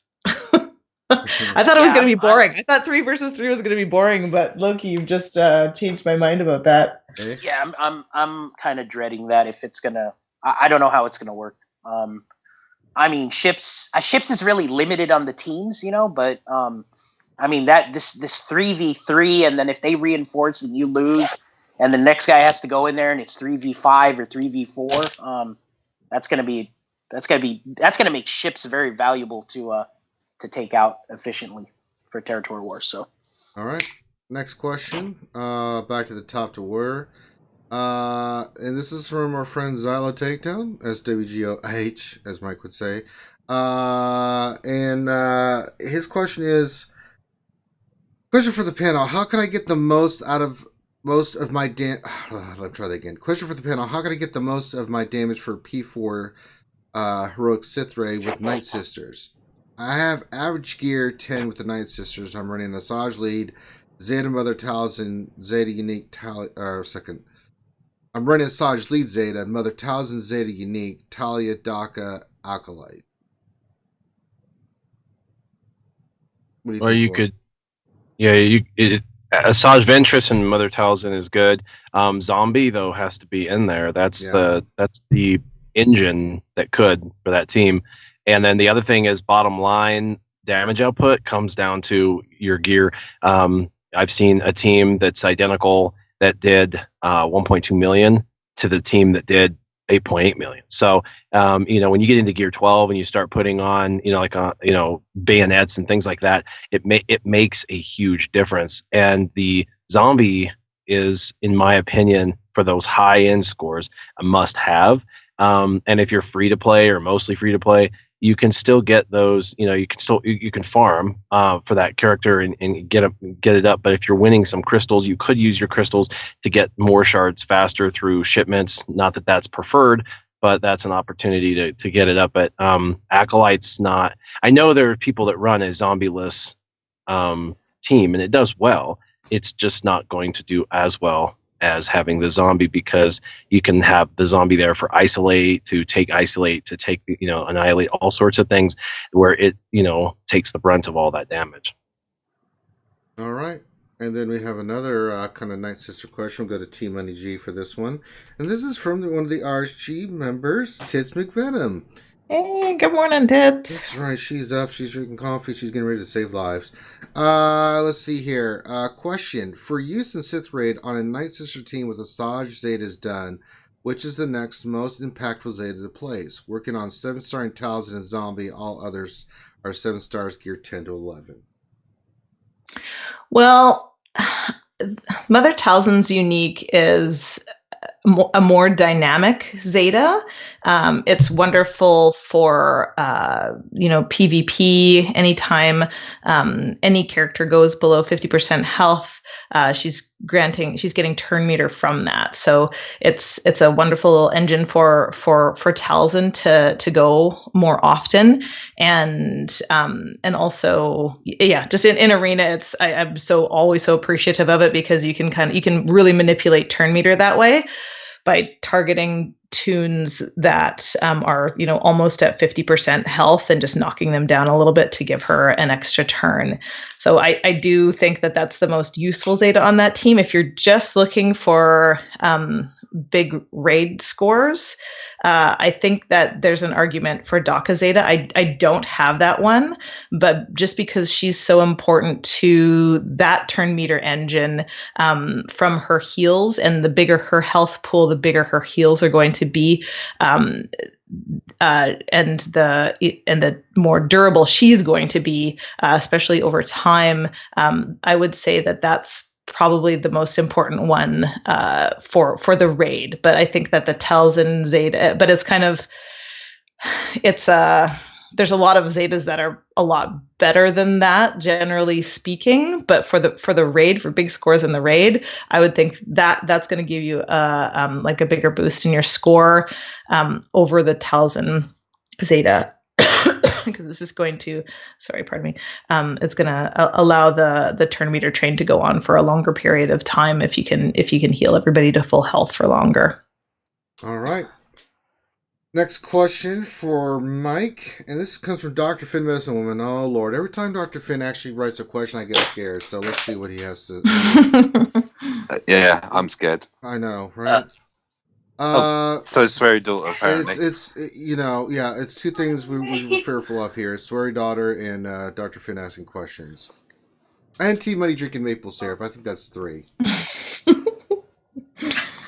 [SPEAKER 3] I thought it was going to be boring. I thought 3 versus 3 was going to be boring, but Loki, you've just changed my mind about that.
[SPEAKER 5] Yeah, I'm kind of dreading that if it's gonna. I don't know how it's gonna work. I mean, ships is really limited on the teams, but I mean that this 3v3, and then if they reinforce and you lose, and the next guy has to go in there and it's 3v5 or 3v4, that's gonna make ships very valuable to take out efficiently for territory wars. So,
[SPEAKER 1] all right, next question. Back to the top to war. And this is from our friend Xylo Takedown, SWGOH, as Mike would say. And his question is, question for the panel: how can I get the most out of most of my Let's try that again. Question for the panel: how can I get the most of my damage for P4 heroic Sith Ray with Nightsisters? I have average gear 10 with the Nightsisters. I'm running Asajj lead, Zeta Mother Talzin, Zeta Unique I'm running Asajj lead Zeta, Mother Talzin Zeta Unique, Talia Daka Acolyte. What do you
[SPEAKER 2] Or
[SPEAKER 1] think?
[SPEAKER 2] you could, Asajj Ventress and Mother Talzin is good. Zombie though has to be in there. That's the engine that could for that team. And then the other thing is bottom line damage output comes down to your gear. I've seen a team that's identical that did 1.2 million to the team that did 8.8 million. So, when you get into gear 12 and you start putting on, bayonets and things like that, it makes a huge difference. And the zombie is, in my opinion, for those high end scores, a must have. And if you're free to play or mostly free to play, you can still get those, you can farm for that character and get it up. But if you're winning some crystals, you could use your crystals to get more shards faster through shipments. Not that that's preferred, but that's an opportunity to get it up. But Acolyte's not. I know there are people that run a zombie-less team, and it does well. It's just not going to do as well as having the zombie, because you can have the zombie there for isolate, to take annihilate, all sorts of things, where it takes the brunt of all that damage.
[SPEAKER 1] All right, and then we have another kind of Nightsister question. We'll go to T Money G for this one, and this is from one of the RSG members, Tits McVenom.
[SPEAKER 3] Hey, good morning, Tits.
[SPEAKER 1] That's right. She's up. She's drinking coffee. She's getting ready to save lives. Let's see here. Question. For use in Sith Raid on a Nightsister team with Asajj Zeta's done, which is the next most impactful Zeta to place? Working on 7-star in Talzin and Zombie. All others are 7 stars geared 10 to 11.
[SPEAKER 3] Well, Mother Talzin's unique is a more dynamic Zeta. It's wonderful for PvP. Anytime any character goes below 50% health, she's getting turn meter from that. So it's a wonderful engine for Talzin to go more often, and also just in arena, I'm always so appreciative of it, because you can really manipulate turn meter that way by targeting toons that are, almost at 50% health and just knocking them down a little bit to give her an extra turn. So I do think that that's the most useful Zeta on that team. If you're just looking for big raid scores, I think that there's an argument for Daka Zeta. I don't have that one, but just because she's so important to that turn meter engine from her heals, and the bigger her health pool, the bigger her heals are going to be, and the more durable she's going to be, especially over time. I would say that that's probably the most important one for the raid. But I think that the Talzin Zeta, but it's kind of, there's a lot of Zetas that are a lot better than that, generally speaking. But for the raid, for big scores in the raid, I would think that that's going to give you like a bigger boost in your score over the Talzin Zeta. Because this is going to, it's going to allow the turn meter train to go on for a longer period of time if you can heal everybody to full health for longer.
[SPEAKER 1] All right. Next question for Mike, and this comes from Dr. Finn Medicine Woman. Oh Lord! Every time Dr. Finn actually writes a question, I get scared. So let's see what he has to.
[SPEAKER 4] Yeah, I'm scared.
[SPEAKER 1] I know, right?
[SPEAKER 4] So it's Swery Daughter, apparently.
[SPEAKER 1] It's it's two things we were fearful of here: Swery Daughter and Dr. Finn asking questions, and Tea Money drinking maple syrup. I think that's 3.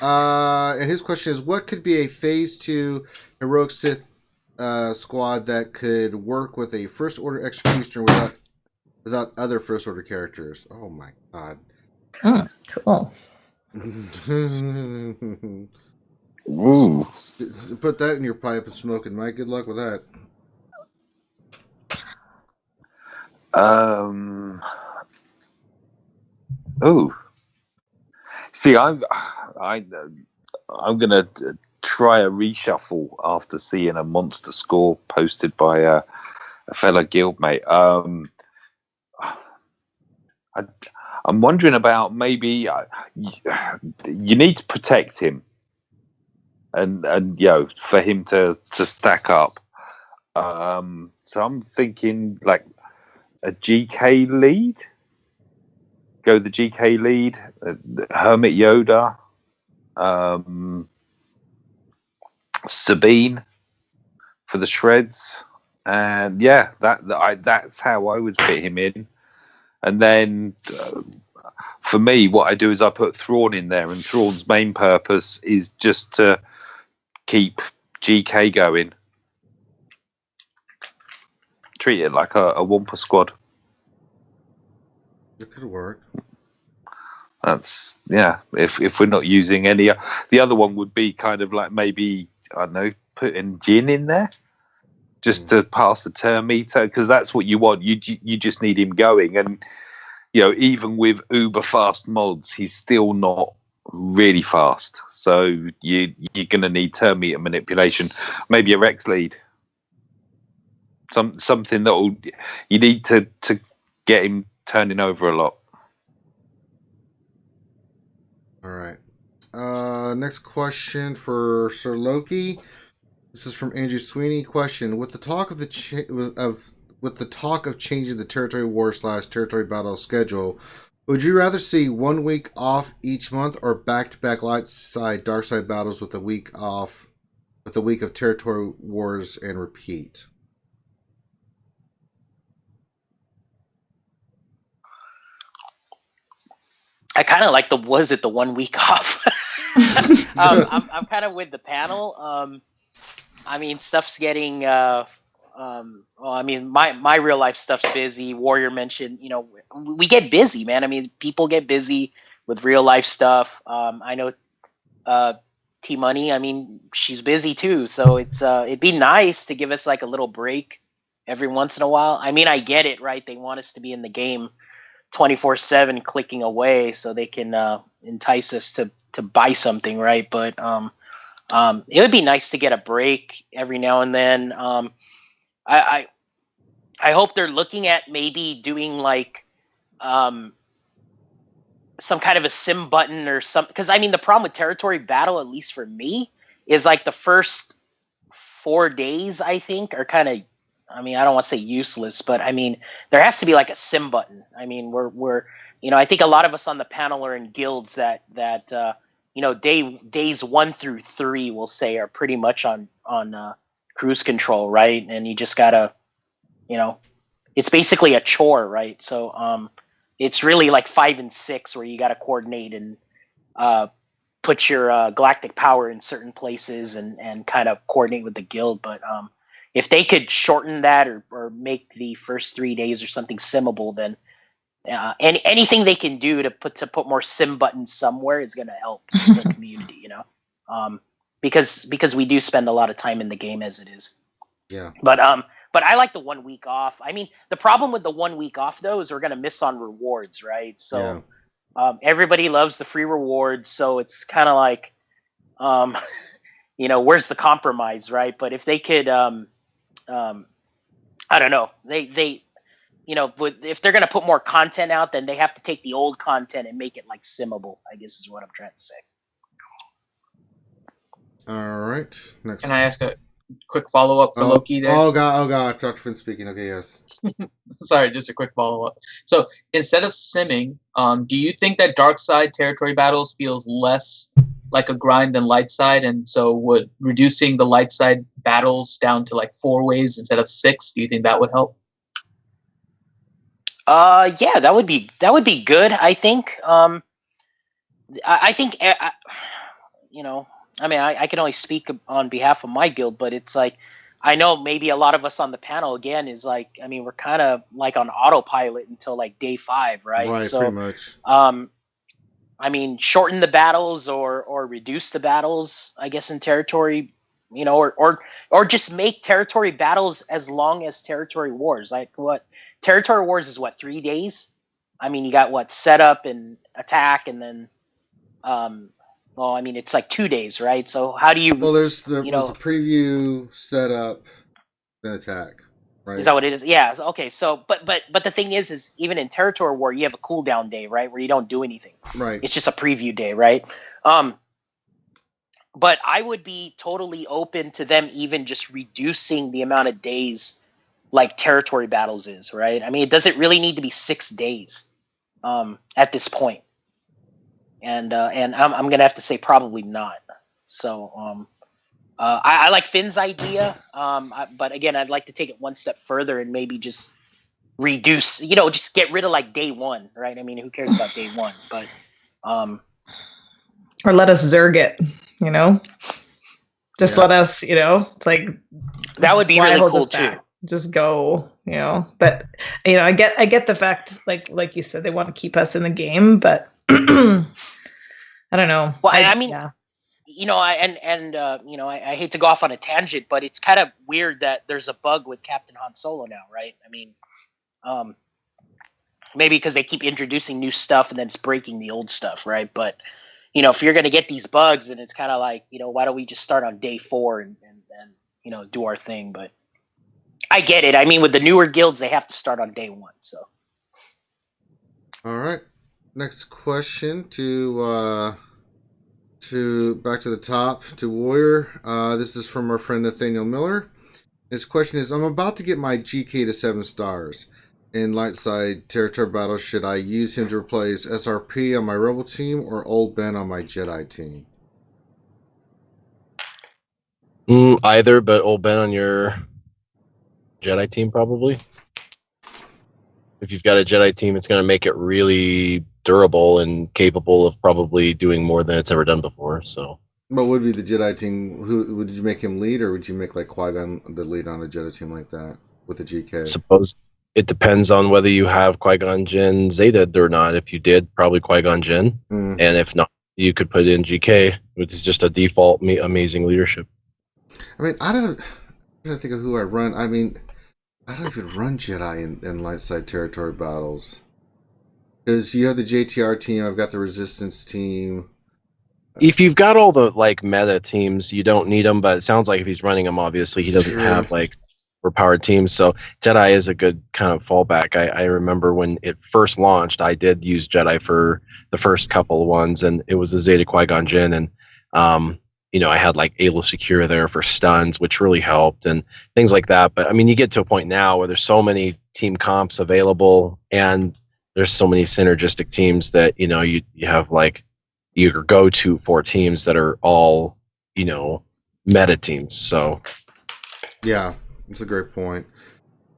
[SPEAKER 1] And his question is, what could be a Phase 2 heroic Sith squad that could work with a First Order executioner without other First Order characters? Oh my god.
[SPEAKER 3] Oh, cool.
[SPEAKER 4] Ooh.
[SPEAKER 1] Put that in your pipe and smoke it, Mike. Good luck with that.
[SPEAKER 4] Oh. See, I'm gonna try a reshuffle after seeing a monster score posted by a fellow guildmate. I'm wondering about maybe you need to protect him, and for him to stack up. So I'm thinking like a GK lead. Go the GK lead, Hermit Yoda, Sabine for the shreds, and that's how I would fit him in. And then for me, what I do is I put Thrawn in there, and Thrawn's main purpose is just to keep GK going. Treat it like a Wampa squad.
[SPEAKER 1] It could work.
[SPEAKER 4] That's if we're not using any, the other one would be kind of like maybe, I don't know, putting Jin in there just to pass the turn meter, because that's what you want. You just need him going, and even with uber fast mods, he's still not really fast. So you're going to need turn meter manipulation. Maybe a Rex lead, something that you need to get him turning over a lot.
[SPEAKER 1] All right. Next question for Sir Loki. This is from Andrew Sweeney. Question: With the talk of changing the territory war / territory battle schedule, would you rather see 1 week off each month, or back-to-back light side dark side battles with a week off, with a week of territory wars and repeat?
[SPEAKER 5] I kind of like the 1 week off. I'm kind of with the panel. I mean, stuff's getting. My real life stuff's busy. Warrior mentioned, we get busy, man. I mean, people get busy with real life stuff. I know T Money. I mean, she's busy too. So it'd be nice to give us like a little break every once in a while. I mean, I get it, right? They want us to be in the game 24/7 clicking away so they can entice us to buy something, right? But it would be nice to get a break every now and then. I hope they're looking at maybe doing like some kind of a sim button or something, because I mean the problem with territory battle, at least for me, is like the first 4 days, I think, are kind of, I mean, I don't want to say useless, but I mean, there has to be like a sim button. I mean, we're I think a lot of us on the panel are in guilds that days 1 through 3, we'll say, are pretty much on cruise control, right? And you just gotta, it's basically a chore, right? So it's really like 5 and 6 where you gotta coordinate and put your galactic power in certain places and kind of coordinate with the guild. But if they could shorten that or make the first 3 days or something simmable, then and anything they can do to put more sim buttons somewhere is going to help the community, because we do spend a lot of time in the game as it is.
[SPEAKER 1] Yeah.
[SPEAKER 5] But I like the 1 week off. I mean, the problem with the 1 week off though is we're going to miss on rewards, right? So everybody loves the free rewards, so it's kind of like, where's the compromise, right? But if they could, I don't know, they but if they're going to put more content out, then they have to take the old content and make it like simmable, I guess is what I'm trying to say.
[SPEAKER 1] All right. Next.
[SPEAKER 6] Can I ask a quick follow-up for Loki there?
[SPEAKER 1] Oh, God. Dr. Finn speaking. Okay, yes.
[SPEAKER 6] Sorry, just a quick follow-up. So instead of simming, do you think that dark side territory battles feels less like a grind than light side? And so would reducing the light side battles down to like 4 waves instead of 6, do you think that would help?
[SPEAKER 5] Yeah, that would be good. I think. I think. I mean, I can only speak on behalf of my guild, but it's like, I know maybe a lot of us on the panel again is like, I mean, we're kind of like on autopilot until like day 5, right?
[SPEAKER 1] Right,
[SPEAKER 5] so,
[SPEAKER 1] pretty much.
[SPEAKER 5] I mean, shorten the battles or reduce the battles, I guess, in territory, or just make territory battles as long as territory wars. Like what? Territory wars is what, 3 days? I mean, you got what, setup and attack, and then, well, I mean, it's like 2 days, right? So how do you?
[SPEAKER 1] Well, there's a preview, setup, then attack, right?
[SPEAKER 5] Is that what it is? Yeah. Okay. So, but the thing is even in territory war, you have a cooldown day, right, where you don't do anything.
[SPEAKER 1] Right.
[SPEAKER 5] It's just a preview day, right? But I would be totally open to them even just reducing the amount of days like territory battles is, right? I mean, does it really need to be 6 days at this point? And I'm gonna have to say probably not. So I like Finn's idea, but again, I'd like to take it one step further and maybe just reduce, just get rid of like day 1, right? I mean, who cares about day 1? But
[SPEAKER 3] or let us Zerg it, just let us, it's like
[SPEAKER 5] that would be really cool too.
[SPEAKER 3] Just go, but I get the fact, like you said, they want to keep us in the game, but I don't know.
[SPEAKER 5] Well, I mean, I hate to go off on a tangent, but it's kind of weird that there's a bug with Captain Han Solo now, right? I mean, maybe because they keep introducing new stuff and then it's breaking the old stuff, right? But if you're going to get these bugs, then it's kind of like, why don't we just start on day 4 and do our thing? But I get it. I mean, with the newer guilds, they have to start on day 1. So,
[SPEAKER 1] all right. Next question to back to the top to Warrior. This is from our friend Nathaniel Miller. His question is: I'm about to get my GK to 7 stars in light side territory battle. Should I use him to replace SRP on my Rebel team or Old Ben on my Jedi team?
[SPEAKER 2] Either, but Old Ben on your Jedi team probably. If you've got a Jedi team, it's going to make it really durable and capable of probably doing more than it's ever done before. So,
[SPEAKER 1] what would be the Jedi team? Who would you make him lead, or would you make like Qui-Gon the lead on a Jedi team like that with the GK?
[SPEAKER 2] Suppose it depends on whether you have Qui-Gon Jinn Zeta or not. If you did, probably Qui-Gon Jinn, and if not, you could put in GK, which is just a default amazing leadership.
[SPEAKER 1] I mean, I'm trying to think of who I run. I mean, I don't even run Jedi in light side territory battles. Because you have the JTR team, I've got the Resistance team.
[SPEAKER 2] If you've got all the meta teams, you don't need them. But it sounds like if he's running them, obviously he doesn't have overpowered teams. So Jedi is a good kind of fallback. I remember when it first launched, I did use Jedi for the first couple of ones, and it was the Zeta Qui-Gon Jinn, and I had like Alo Secure there for stuns, which really helped and things like that. But I mean, you get to a point now where there's so many team comps available and there's so many synergistic teams that, you have like your go-to 4 teams that are all, meta teams. So
[SPEAKER 1] Yeah, that's a great point.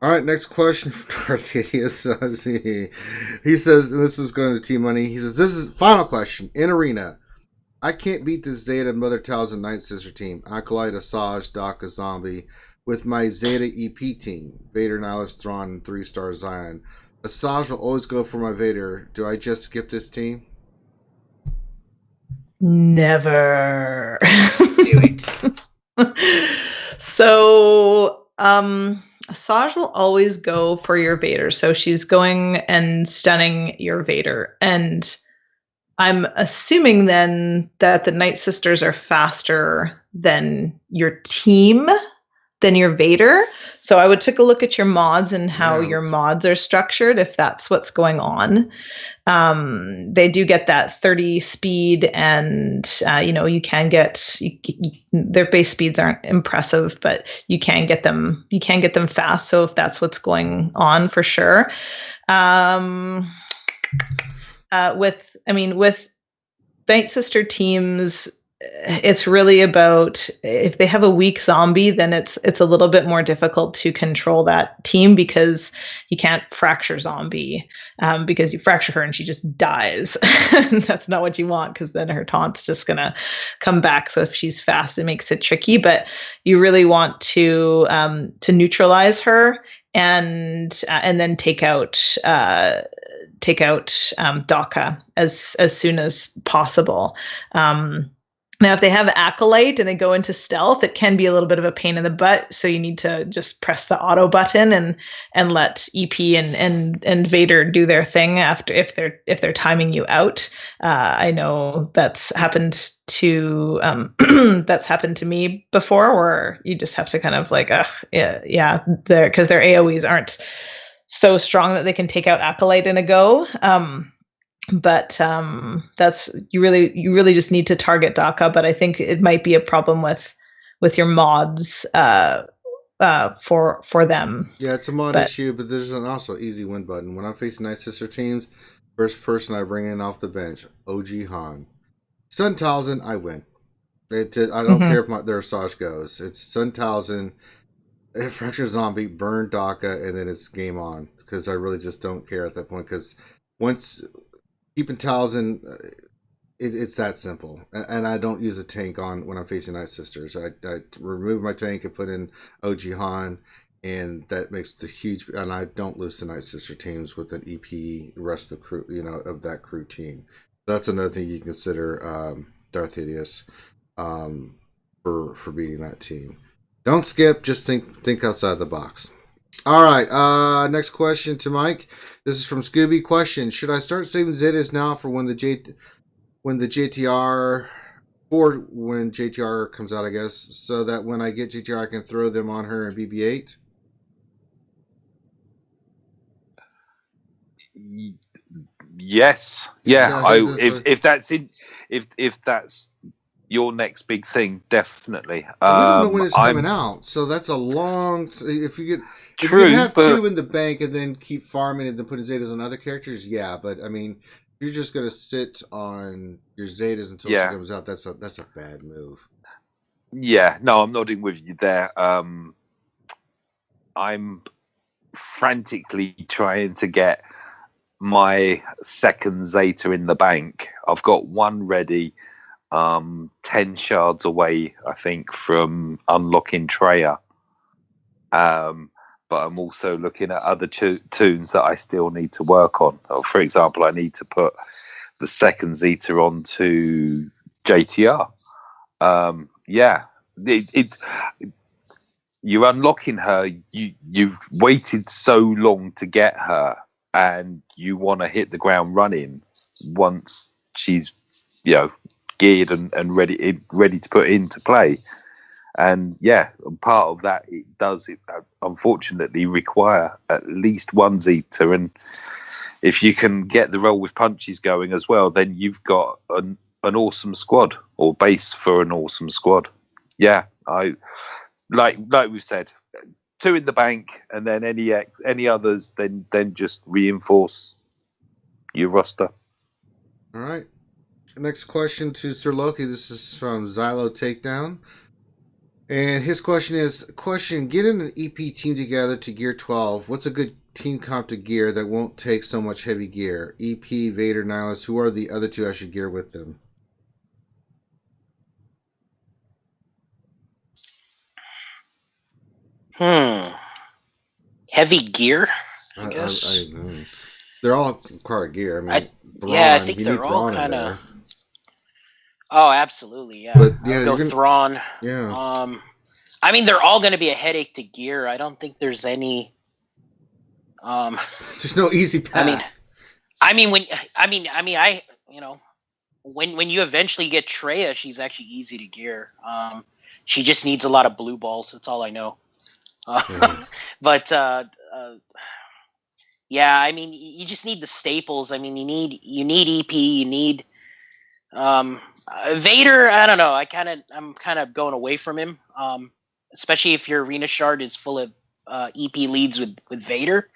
[SPEAKER 1] All right, next question from Darthidius. He says, and this is going to Team Money. He says, this is final question. In Arena, I can't beat the Zeta, Mother Tals, and Nightsister team. Acolyte, Asajj, Daka, Zombie. With my Zeta EP team. Vader, Nihilus, Thrawn, and 3-star Zion. Asajj will always go for my Vader. Do I just skip this team?
[SPEAKER 3] Never.
[SPEAKER 1] Do it.
[SPEAKER 3] So, Asajj will always go for your Vader. So she's going and stunning your Vader. And I'm assuming then that the Nightsisters are faster than your team, than your Vader. So I would take a look at your mods and how your mods are structured, if that's what's going on. They do get that 30 speed, and you can get their base speeds aren't impressive, but you can get them fast. So if that's what's going on, for sure. With Nightsister teams, it's really about, if they have a weak zombie, then it's a little bit more difficult to control that team, because you can't fracture zombie, because you fracture her and she just dies. That's not what you want, because then her taunt's just gonna come back. So if she's fast, it makes it tricky. But you really want to neutralize her and then take out Daka as soon as possible. Now, if they have Acolyte and they go into stealth, it can be a little bit of a pain in the butt. So you need to just press the auto button and let EP and Vader do their thing after, if they're timing you out. I know that's happened to me before, where you just have to kind of like, because their AoEs aren't so strong that they can take out Acolyte in a go. But that's, you really just need to target Daka. But I think it might be a problem with your mods for them.
[SPEAKER 1] Yeah, it's a mod issue, but there's an also easy win button. When I'm facing Nightsister teams, first person I bring in off the bench, OG Han. Sun Talzin, I win. I don't care if their Asajj goes. It's Sun Talzin, Fracture Zombie, burn Daka, and then it's game on. Because I really just don't care at that point. Because once keeping Talzin, it's that simple. And I don't use a tank on when I'm facing Nightsisters. I remove my tank and put in OG Han, and that makes the huge. And I don't lose to Nightsister teams with an EP, the rest of the crew, of that crew team. That's another thing you can consider, Darth Hideous, for beating that team. Don't skip. Just think outside the box. All right. Next question to Mike. This is from Scooby. Question: should I start saving Zetas now for when JTR comes out? I guess, so that when I get JTR, I can throw them on her in BB-8.
[SPEAKER 4] Yes. Yeah. If that's your next big thing, definitely.
[SPEAKER 1] We don't know when it's coming out, so that's a long. If you have 2 in the bank and then keep farming and then putting Zetas on other characters, yeah. But I mean, if you're just gonna sit on your Zetas until she comes out, that's a bad move.
[SPEAKER 4] Yeah, no, I'm nodding with you there. I'm frantically trying to get my second Zeta in the bank. I've got one ready. 10 shards away, I think, from unlocking Treya. But I'm also looking at other tunes that I still need to work on. For example, I need to put the second Zeta onto JTR. You're unlocking her. You've waited so long to get her, and you want to hit the ground running once she's, geared and ready to put into play. And part of that, it does unfortunately require at least one Zeta, and if you can get the roll with punches going as well, then you've got an awesome squad, or base for an awesome squad. Yeah, I like we said, 2 in the bank, and then any others, then just reinforce your roster.
[SPEAKER 1] All right. Next question to Sir Loki. This is from Xylo Takedown. And his question is, getting an EP team together to Gear 12, what's a good team comp to Gear that won't take so much heavy gear? EP, Vader, Nihilus, who are the other 2 I should gear with them?
[SPEAKER 5] Heavy gear, I guess.
[SPEAKER 1] They're all require gear. I mean,
[SPEAKER 5] I think they're all kind of. Oh, absolutely, yeah.
[SPEAKER 1] But yeah,
[SPEAKER 5] go Thrawn.
[SPEAKER 1] Yeah.
[SPEAKER 5] I mean, they're all going to be a headache to gear. I don't think there's any.
[SPEAKER 1] There's no easy path.
[SPEAKER 5] When you eventually get Traya, she's actually easy to gear. She just needs a lot of blue balls. That's all I know. But I mean, you just need the staples. I mean, you need EP, you need Vader. I don't know. I'm kind of going away from him, especially if your arena shard is full of EP leads with Vader.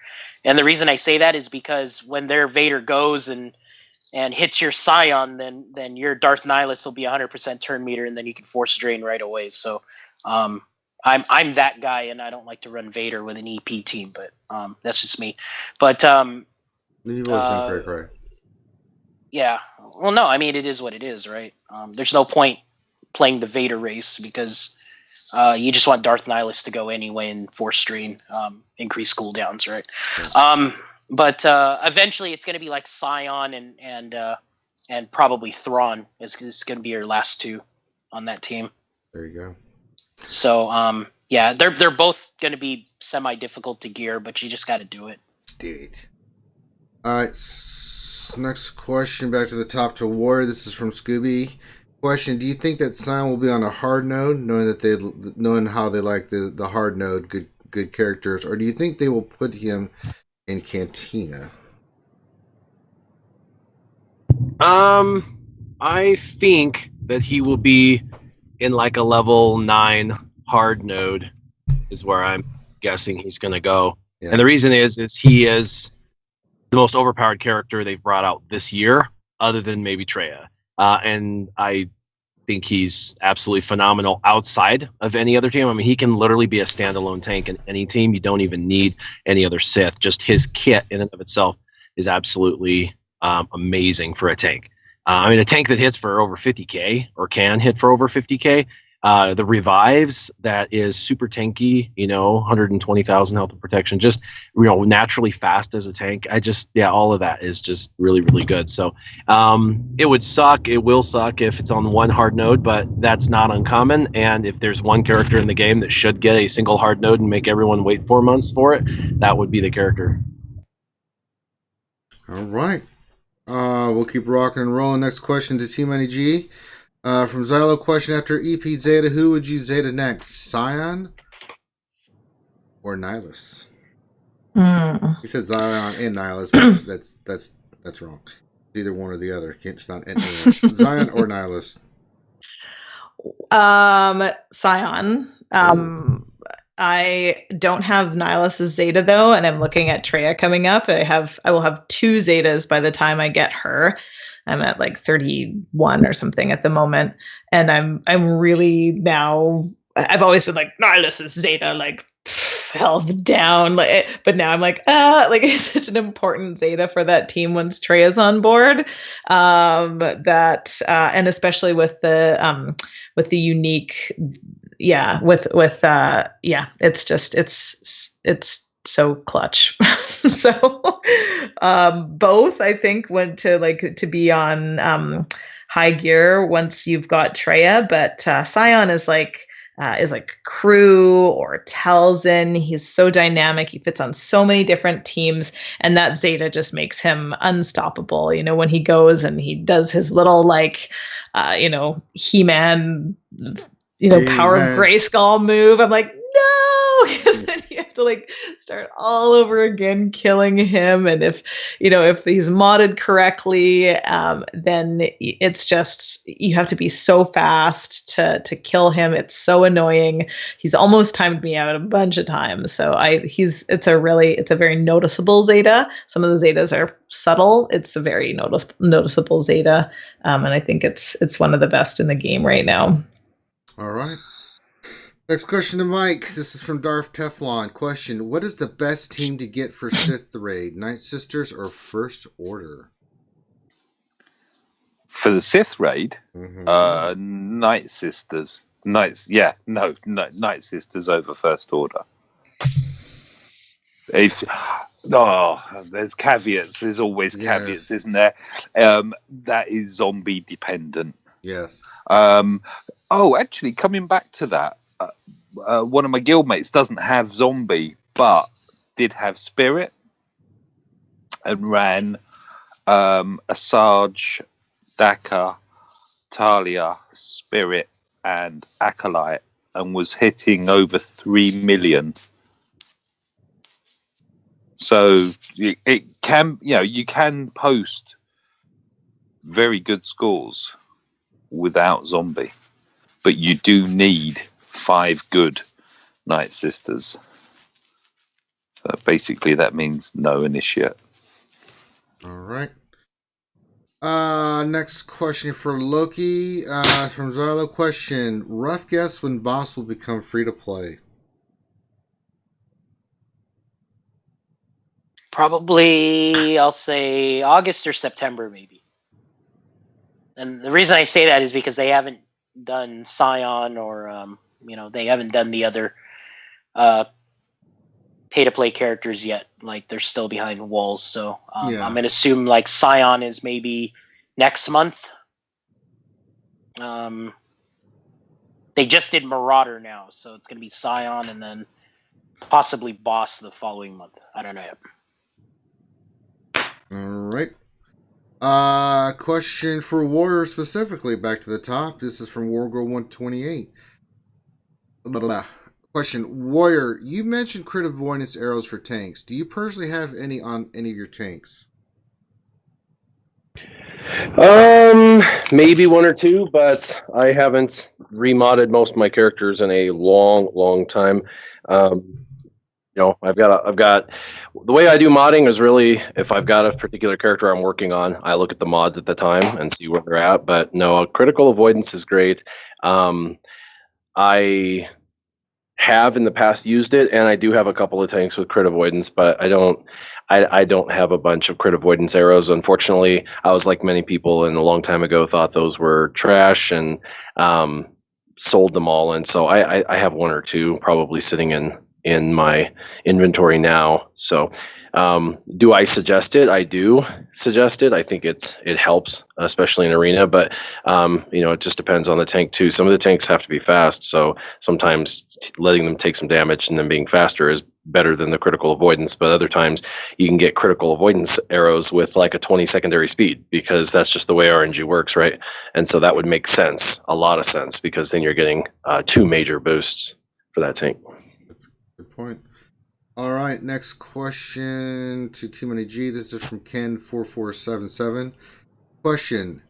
[SPEAKER 5] And the reason I say that is because when their Vader goes and hits your Scion, then your Darth Nihilus will be 100% turn meter, and then you can force drain right away. So I'm that guy, and I don't like to run Vader with an EP team, but that's just me. But
[SPEAKER 1] You've always been cray.
[SPEAKER 5] Yeah. Well, no, I mean, it is what it is, right? There's no point playing the Vader race because you just want Darth Nihilus to go anyway and force drain, increase cooldowns, right? But eventually it's going to be like Scion and probably Thrawn is going to be your last 2 on that team.
[SPEAKER 1] There you go.
[SPEAKER 5] So they're both going to be semi-difficult to gear, but you just got to do it.
[SPEAKER 1] All right. Next question, back to the top to War. This is from Scooby. Question: do you think that Scion will be on a hard node, knowing how they like the hard node, good characters, or do you think they will put him in Cantina?
[SPEAKER 2] I think that he will be in like a level 9 hard node is where I'm guessing he's going to go. Yeah. And the reason is he is the most overpowered character they've brought out this year, other than maybe Traya. And I think he's absolutely phenomenal outside of any other team. I mean, he can literally be a standalone tank in any team. You don't even need any other Sith. Just his kit in and of itself is absolutely amazing for a tank. I mean, a tank that hits for over 50k or can hit for over 50k. The revives, that is super tanky, 120,000 health and protection, just, naturally fast as a tank. All of that is just really, really good. So it will suck if it's on one hard node, but that's not uncommon. And if there's one character in the game that should get a single hard node and make everyone wait 4 months for it, that would be the character.
[SPEAKER 1] All right. We'll keep rocking and rolling. Next question to Team NEG. From Xylo, question: after EP Zeta, who would you Zeta next? Scion or Nihilus? He said Zion and Nihilus, but that's wrong. It's either one or the other. It's not anyone. Zion or Nihilus.
[SPEAKER 3] Scion. I don't have Nihilus's Zeta though, and I'm looking at Traya coming up. I will have 2 Zetas by the time I get her. I'm at like 31 or something at the moment, and I'm really now. I've always been like Nihilus's Zeta, like health down, but now I'm like it's such an important Zeta for that team once Treya's on board. And especially with the unique. It's just it's so clutch. So both I think went to be on high gear once you've got Traya, but Scion is like Crew or Telzin. He's so dynamic. He fits on so many different teams, and that Zeta just makes him unstoppable. When he goes and he does his little He-Man. Power of Grayskull move. I'm like, no, because then you have to like start all over again killing him. And if he's modded correctly, then it's just you have to be so fast to kill him. It's so annoying. He's almost timed me out a bunch of times. So it's a very noticeable Zeta. Some of the Zetas are subtle. It's a very noticeable Zeta, and I think it's one of the best in the game right now.
[SPEAKER 1] All right. Next question to Mike. This is from Darth Teflon. Question: what is the best team to get for Sith Raid? Nightsisters or First Order?
[SPEAKER 4] For the Sith Raid, Nightsisters. Nightsisters over First Order. There's caveats. There's always caveats, isn't there? That is zombie dependent.
[SPEAKER 1] Yes.
[SPEAKER 4] Actually, coming back to that, one of my guildmates doesn't have zombie, but did have spirit, and ran Asajj, Daka, Talia, spirit, and acolyte, and was hitting over 3 million. So it can, you can post very good scores without zombie, but you do need 5 good Nightsisters. So basically that means no initiate.
[SPEAKER 1] All right. Next question for Loki, from Zylo. Question: rough guess when boss will become free to play?
[SPEAKER 5] Probably, I'll say August or September, maybe. And the reason I say that is because they haven't done Scion or, they haven't done the other pay-to-play characters yet. Like, they're still behind walls. So I'm going to assume, like, Scion is maybe next month. They just did Marauder now, so it's going to be Scion and then possibly Boss the following month. I don't know yet.
[SPEAKER 1] All right. Question for Warrior specifically, back to the top. This is from Wargirl 128. Blah, blah, blah. Question: Warrior, you mentioned crit avoidance arrows for tanks. Do you personally have any on any of your tanks?
[SPEAKER 2] Maybe 1 or 2, but I haven't remodded most of my characters in a long time. I've got the way I do modding is really, if I've got a particular character I'm working on, I look at the mods at the time and see where they're at. But no, critical avoidance is great. I have in the past used it, and I do have a couple of tanks with crit avoidance, but I don't have a bunch of crit avoidance arrows. Unfortunately, I was like many people, and a long time ago thought those were trash and sold them all. And so I have 1 or 2 probably sitting in my inventory now. So do I suggest it? I do suggest it. I think it helps, especially in arena, but it just depends on the tank too. Some of the tanks have to be fast, so sometimes letting them take some damage and then being faster is better than the critical avoidance. But other times you can get critical avoidance arrows with like a 20 secondary speed, because that's just the way RNG works, right? And so that would make sense, a lot of sense, because then you're getting 2 major boosts for that tank.
[SPEAKER 1] Good point. All right, next question to Team NG. This is from Ken4477. Question: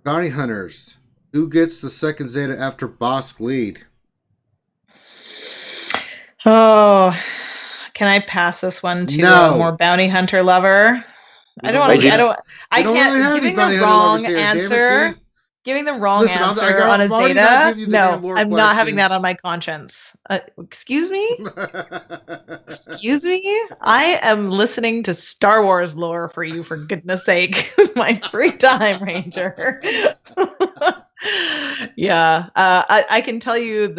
[SPEAKER 1] bounty hunters, who gets the second Zeta after Bosk lead?
[SPEAKER 3] Oh, can I pass this one to a more bounty hunter lover? I can't giving the wrong answer. Giving the wrong answer on a Zeta? No, I'm not having that on my conscience. Excuse me? Excuse me? I am listening to Star Wars lore for you, for goodness sake. My free time, Ranger. Yeah. I can tell you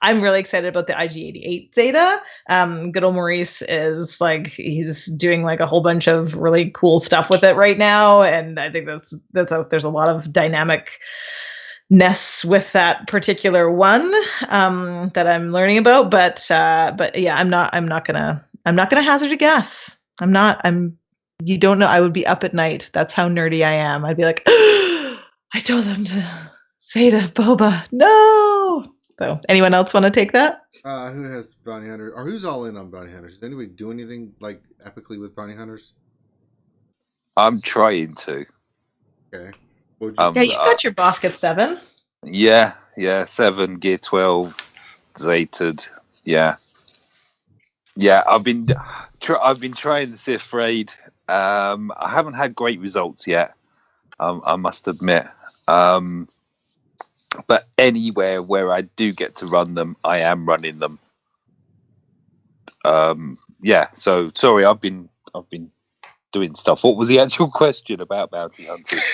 [SPEAKER 3] I'm really excited about the IG-88 Zeta. Good old Maurice is he's doing a whole bunch of really cool stuff with it right now, and I think there's a lot of dynamicness with that particular one that I'm learning about. But yeah, I'm not gonna hazard a guess. You don't know. I would be up at night. That's how nerdy I am. I'd be like, I told them to Zeta Boba. No. So, anyone else want to take that?
[SPEAKER 1] Who has bounty hunters, or who's all in on bounty hunters? Does anybody do anything like epically with bounty hunters?
[SPEAKER 4] I'm trying to.
[SPEAKER 1] Okay. What
[SPEAKER 3] Yeah,
[SPEAKER 1] would
[SPEAKER 3] you got your boss at 7.
[SPEAKER 4] Yeah, 7, gear 12, Zetaed. Yeah. I've been trying the Sith raid. I haven't had great results yet. I must admit. But anywhere where I do get to run them, I am running them. So sorry, I've been doing stuff. What was the actual question about bounty hunters?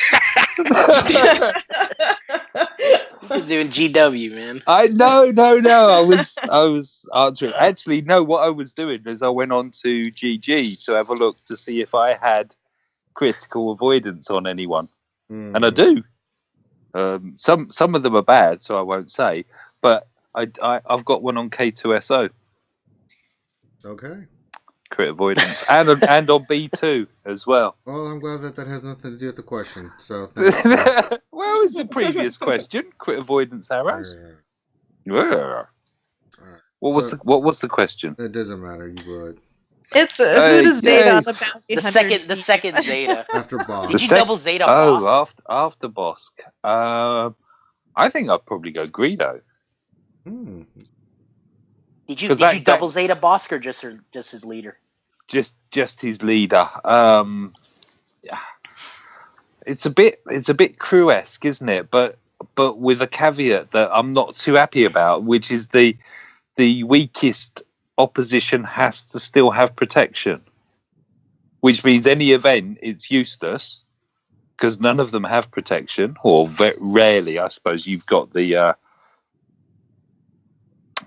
[SPEAKER 5] You're doing GW, man.
[SPEAKER 4] No. I was answering. Actually, no. What I was doing is I went on to GG to have a look to see if I had critical avoidance on anyone, and I do. Some of them are bad, so I won't say. But I've got one on K2SO.
[SPEAKER 1] Okay.
[SPEAKER 4] Crit avoidance, and on B2 as well.
[SPEAKER 1] Well, I'm glad that has nothing to do with the question. So,
[SPEAKER 4] well, it's the previous question. Crit avoidance arrows. Yeah. What was the question?
[SPEAKER 1] It doesn't matter. You blew it.
[SPEAKER 3] It's who does Zeta on the bounty
[SPEAKER 5] The second Zeta.
[SPEAKER 1] After boss.
[SPEAKER 5] Did you double Zeta boss?
[SPEAKER 4] After boss. I think I'd probably go Greedo.
[SPEAKER 5] Did you double Zeta boss or just his leader?
[SPEAKER 4] Just his leader. It's a bit crew-esque, isn't it? But with a caveat that I'm not too happy about, which is the weakest opposition has to still have protection, which means any event it's useless because none of them have protection, or rarely, I suppose. You've got the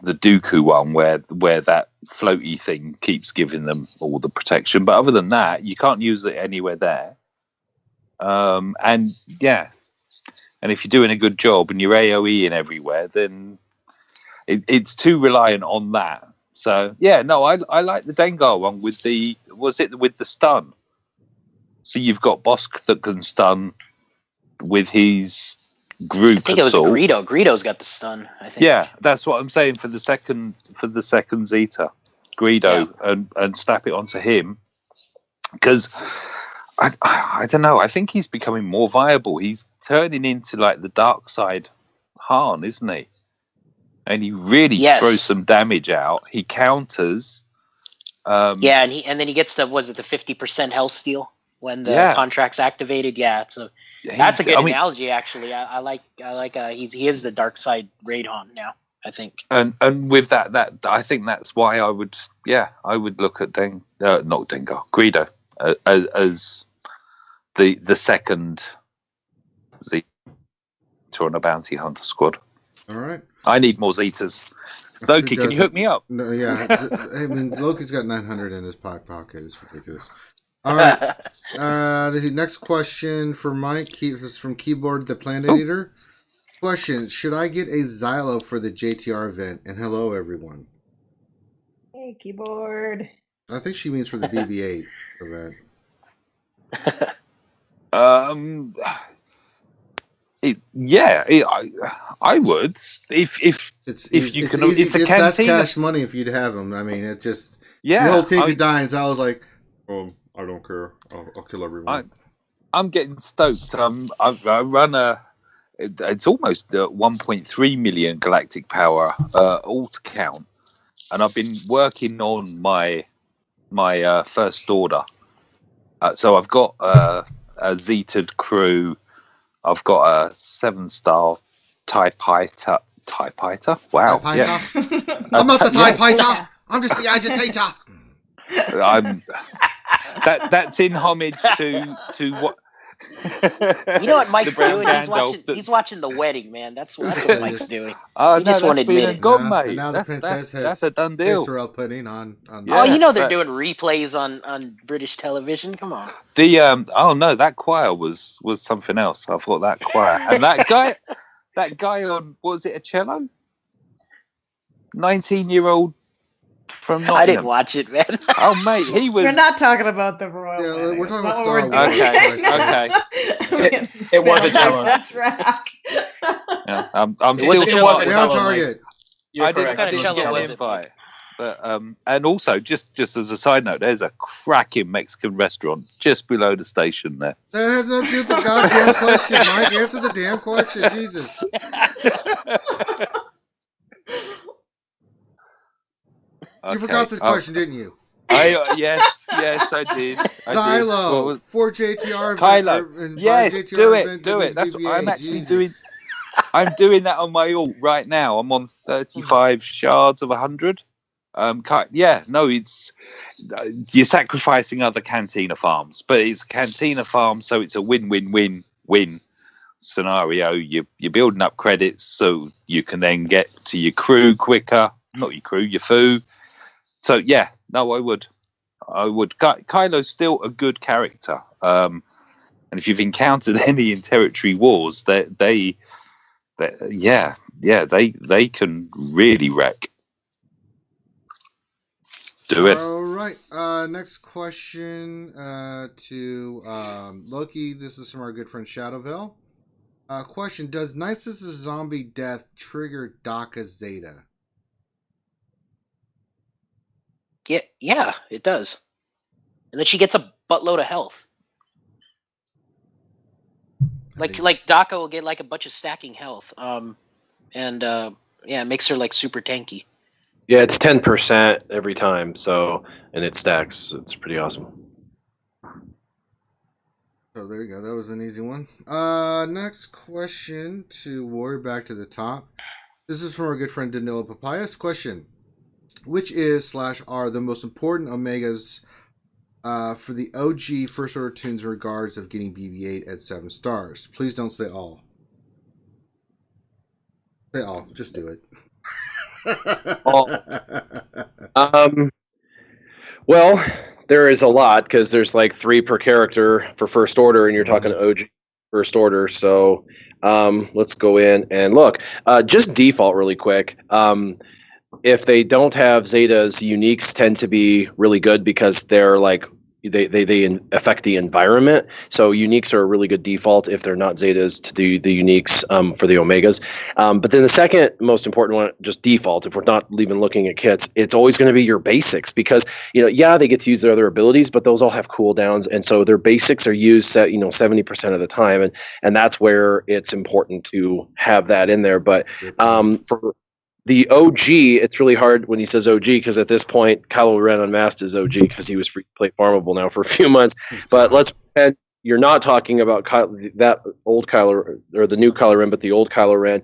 [SPEAKER 4] Dooku one where that floaty thing keeps giving them all the protection, but other than that, you can't use it anywhere there. And if you're doing a good job and you're AOE in everywhere, then it's too reliant on that. So I like the Dengar one with the stun. So you've got Bosk that can stun with his group.
[SPEAKER 5] I think it was Greedo. Greedo's got the stun, I think.
[SPEAKER 4] Yeah, that's what I'm saying for the second Zeta. Greedo and snap it onto him. Because I don't know, I think he's becoming more viable. He's turning into like the dark side Han, isn't he? And he really throws some damage out. He counters.
[SPEAKER 5] And then he gets the 50% health steal when the contract's activated. Yeah, so that's a good analogy, actually. I like he is the dark side raid Han now, I think. And
[SPEAKER 4] with that I think that's why I would look at Greedo as the second Zeta on a bounty hunter squad.
[SPEAKER 1] All right.
[SPEAKER 4] I need more Zetas. Loki, can you hook me up?
[SPEAKER 1] No, yeah. I mean, Loki's got 900 in his pocket. It's ridiculous. All right. The next question for Mike. This is from Keyboard the Planet Eater. Question: should I get a Xylo for the JTR event? And hello, everyone.
[SPEAKER 3] Hey, Keyboard.
[SPEAKER 1] I think she means for the BB-8 event.
[SPEAKER 4] I would if you can. It's a canteen.
[SPEAKER 1] That's cash money if you'd have them. I mean, it just the whole team could die, and so I was like, I don't care. I'll kill everyone.
[SPEAKER 4] I'm getting stoked. I run it's almost 1.3 million galactic power all to count, and I've been working on my first order. So I've got a Zetaed crew. I've got a 7-star TIE Fighter. Wow.
[SPEAKER 1] TIE
[SPEAKER 4] yeah.
[SPEAKER 1] I'm not the TIE Fighter. I'm just the agitator.
[SPEAKER 4] That's in homage to what.
[SPEAKER 5] You know what Mike's doing? He's watching The Wedding, man. That's what Mike's doing. He just won't admit it.
[SPEAKER 1] Mate. Now the princess
[SPEAKER 4] that's a done deal.
[SPEAKER 1] Pudding on
[SPEAKER 5] they're doing replays on British television. Come on.
[SPEAKER 4] That choir was something else. I thought that choir and that guy on, what was it, a cello? 19-year-old from Nottingham.
[SPEAKER 5] I didn't watch it, man.
[SPEAKER 4] Oh, mate, he was.
[SPEAKER 3] We're not talking about the royal.
[SPEAKER 1] Yeah, we're talking about
[SPEAKER 3] Star
[SPEAKER 1] Wars.
[SPEAKER 4] Okay.
[SPEAKER 6] It was a cello.
[SPEAKER 3] That's right.
[SPEAKER 4] Yeah, I'm still
[SPEAKER 1] We're on target.
[SPEAKER 5] You're
[SPEAKER 4] didn't
[SPEAKER 5] correct.
[SPEAKER 4] get
[SPEAKER 5] Cello
[SPEAKER 4] an
[SPEAKER 5] was
[SPEAKER 4] invite. But and also, just as a side note, there's a cracking Mexican restaurant just below the station there.
[SPEAKER 1] That has nothing to do with the goddamn question, Mike. Answer the damn question, Jesus. You forgot the question, didn't you?
[SPEAKER 4] Yes, I did.
[SPEAKER 1] Xylo for JTR.
[SPEAKER 4] Kylo. Yes, do it. That's what I'm actually doing. I'm doing that on my alt right now. I'm on 35 shards of 100. It's you're sacrificing other cantina farms, but it's a cantina farm, so it's a win-win-win-win scenario. You're building up credits so you can then get to your crew quicker. Not your crew, your food. So yeah, no, I would. Kylo's still a good character, and if you've encountered any in territory wars, they can really wreck. Do it.
[SPEAKER 1] All right. Next question to Loki. This is from our good friend Shadowville. Question: does Nightsisters zombie death trigger Daka Zeta?
[SPEAKER 5] Yeah, it does. And then she gets a buttload of health. Like Daka will get like a bunch of stacking health. It makes her like super tanky.
[SPEAKER 2] Yeah, it's 10% every time, so and it stacks. It's pretty awesome.
[SPEAKER 1] So there you go. That was an easy one. Next question to Warrior back to the top. This is from our good friend Danilo Papayas. Question: which is / are the most important Omegas for the OG First Order tunes in regards of getting BB-8 at 7 stars? Please don't say all. Say all. Just do it.
[SPEAKER 2] Well, there is a lot because there's like 3 per character for First Order, and you're talking OG First Order. So let's go in and look. Just default really quick. If they don't have Zetas, uniques tend to be really good because they're like they affect the environment. So uniques are a really good default if they're not Zetas to do the uniques for the Omegas. But then the second most important one, just default, if we're not even looking at kits, it's always going to be your basics because, they get to use their other abilities, but those all have cooldowns. And so their basics are used, 70% of the time. And that's where it's important to have that in there. But for the OG, it's really hard when he says OG because at this point, Kylo Ren Unmasked is OG because he was free to play farmable now for a few months. But let's pretend you're not talking about that old Kylo or the new Kylo Ren, but the old Kylo Ren.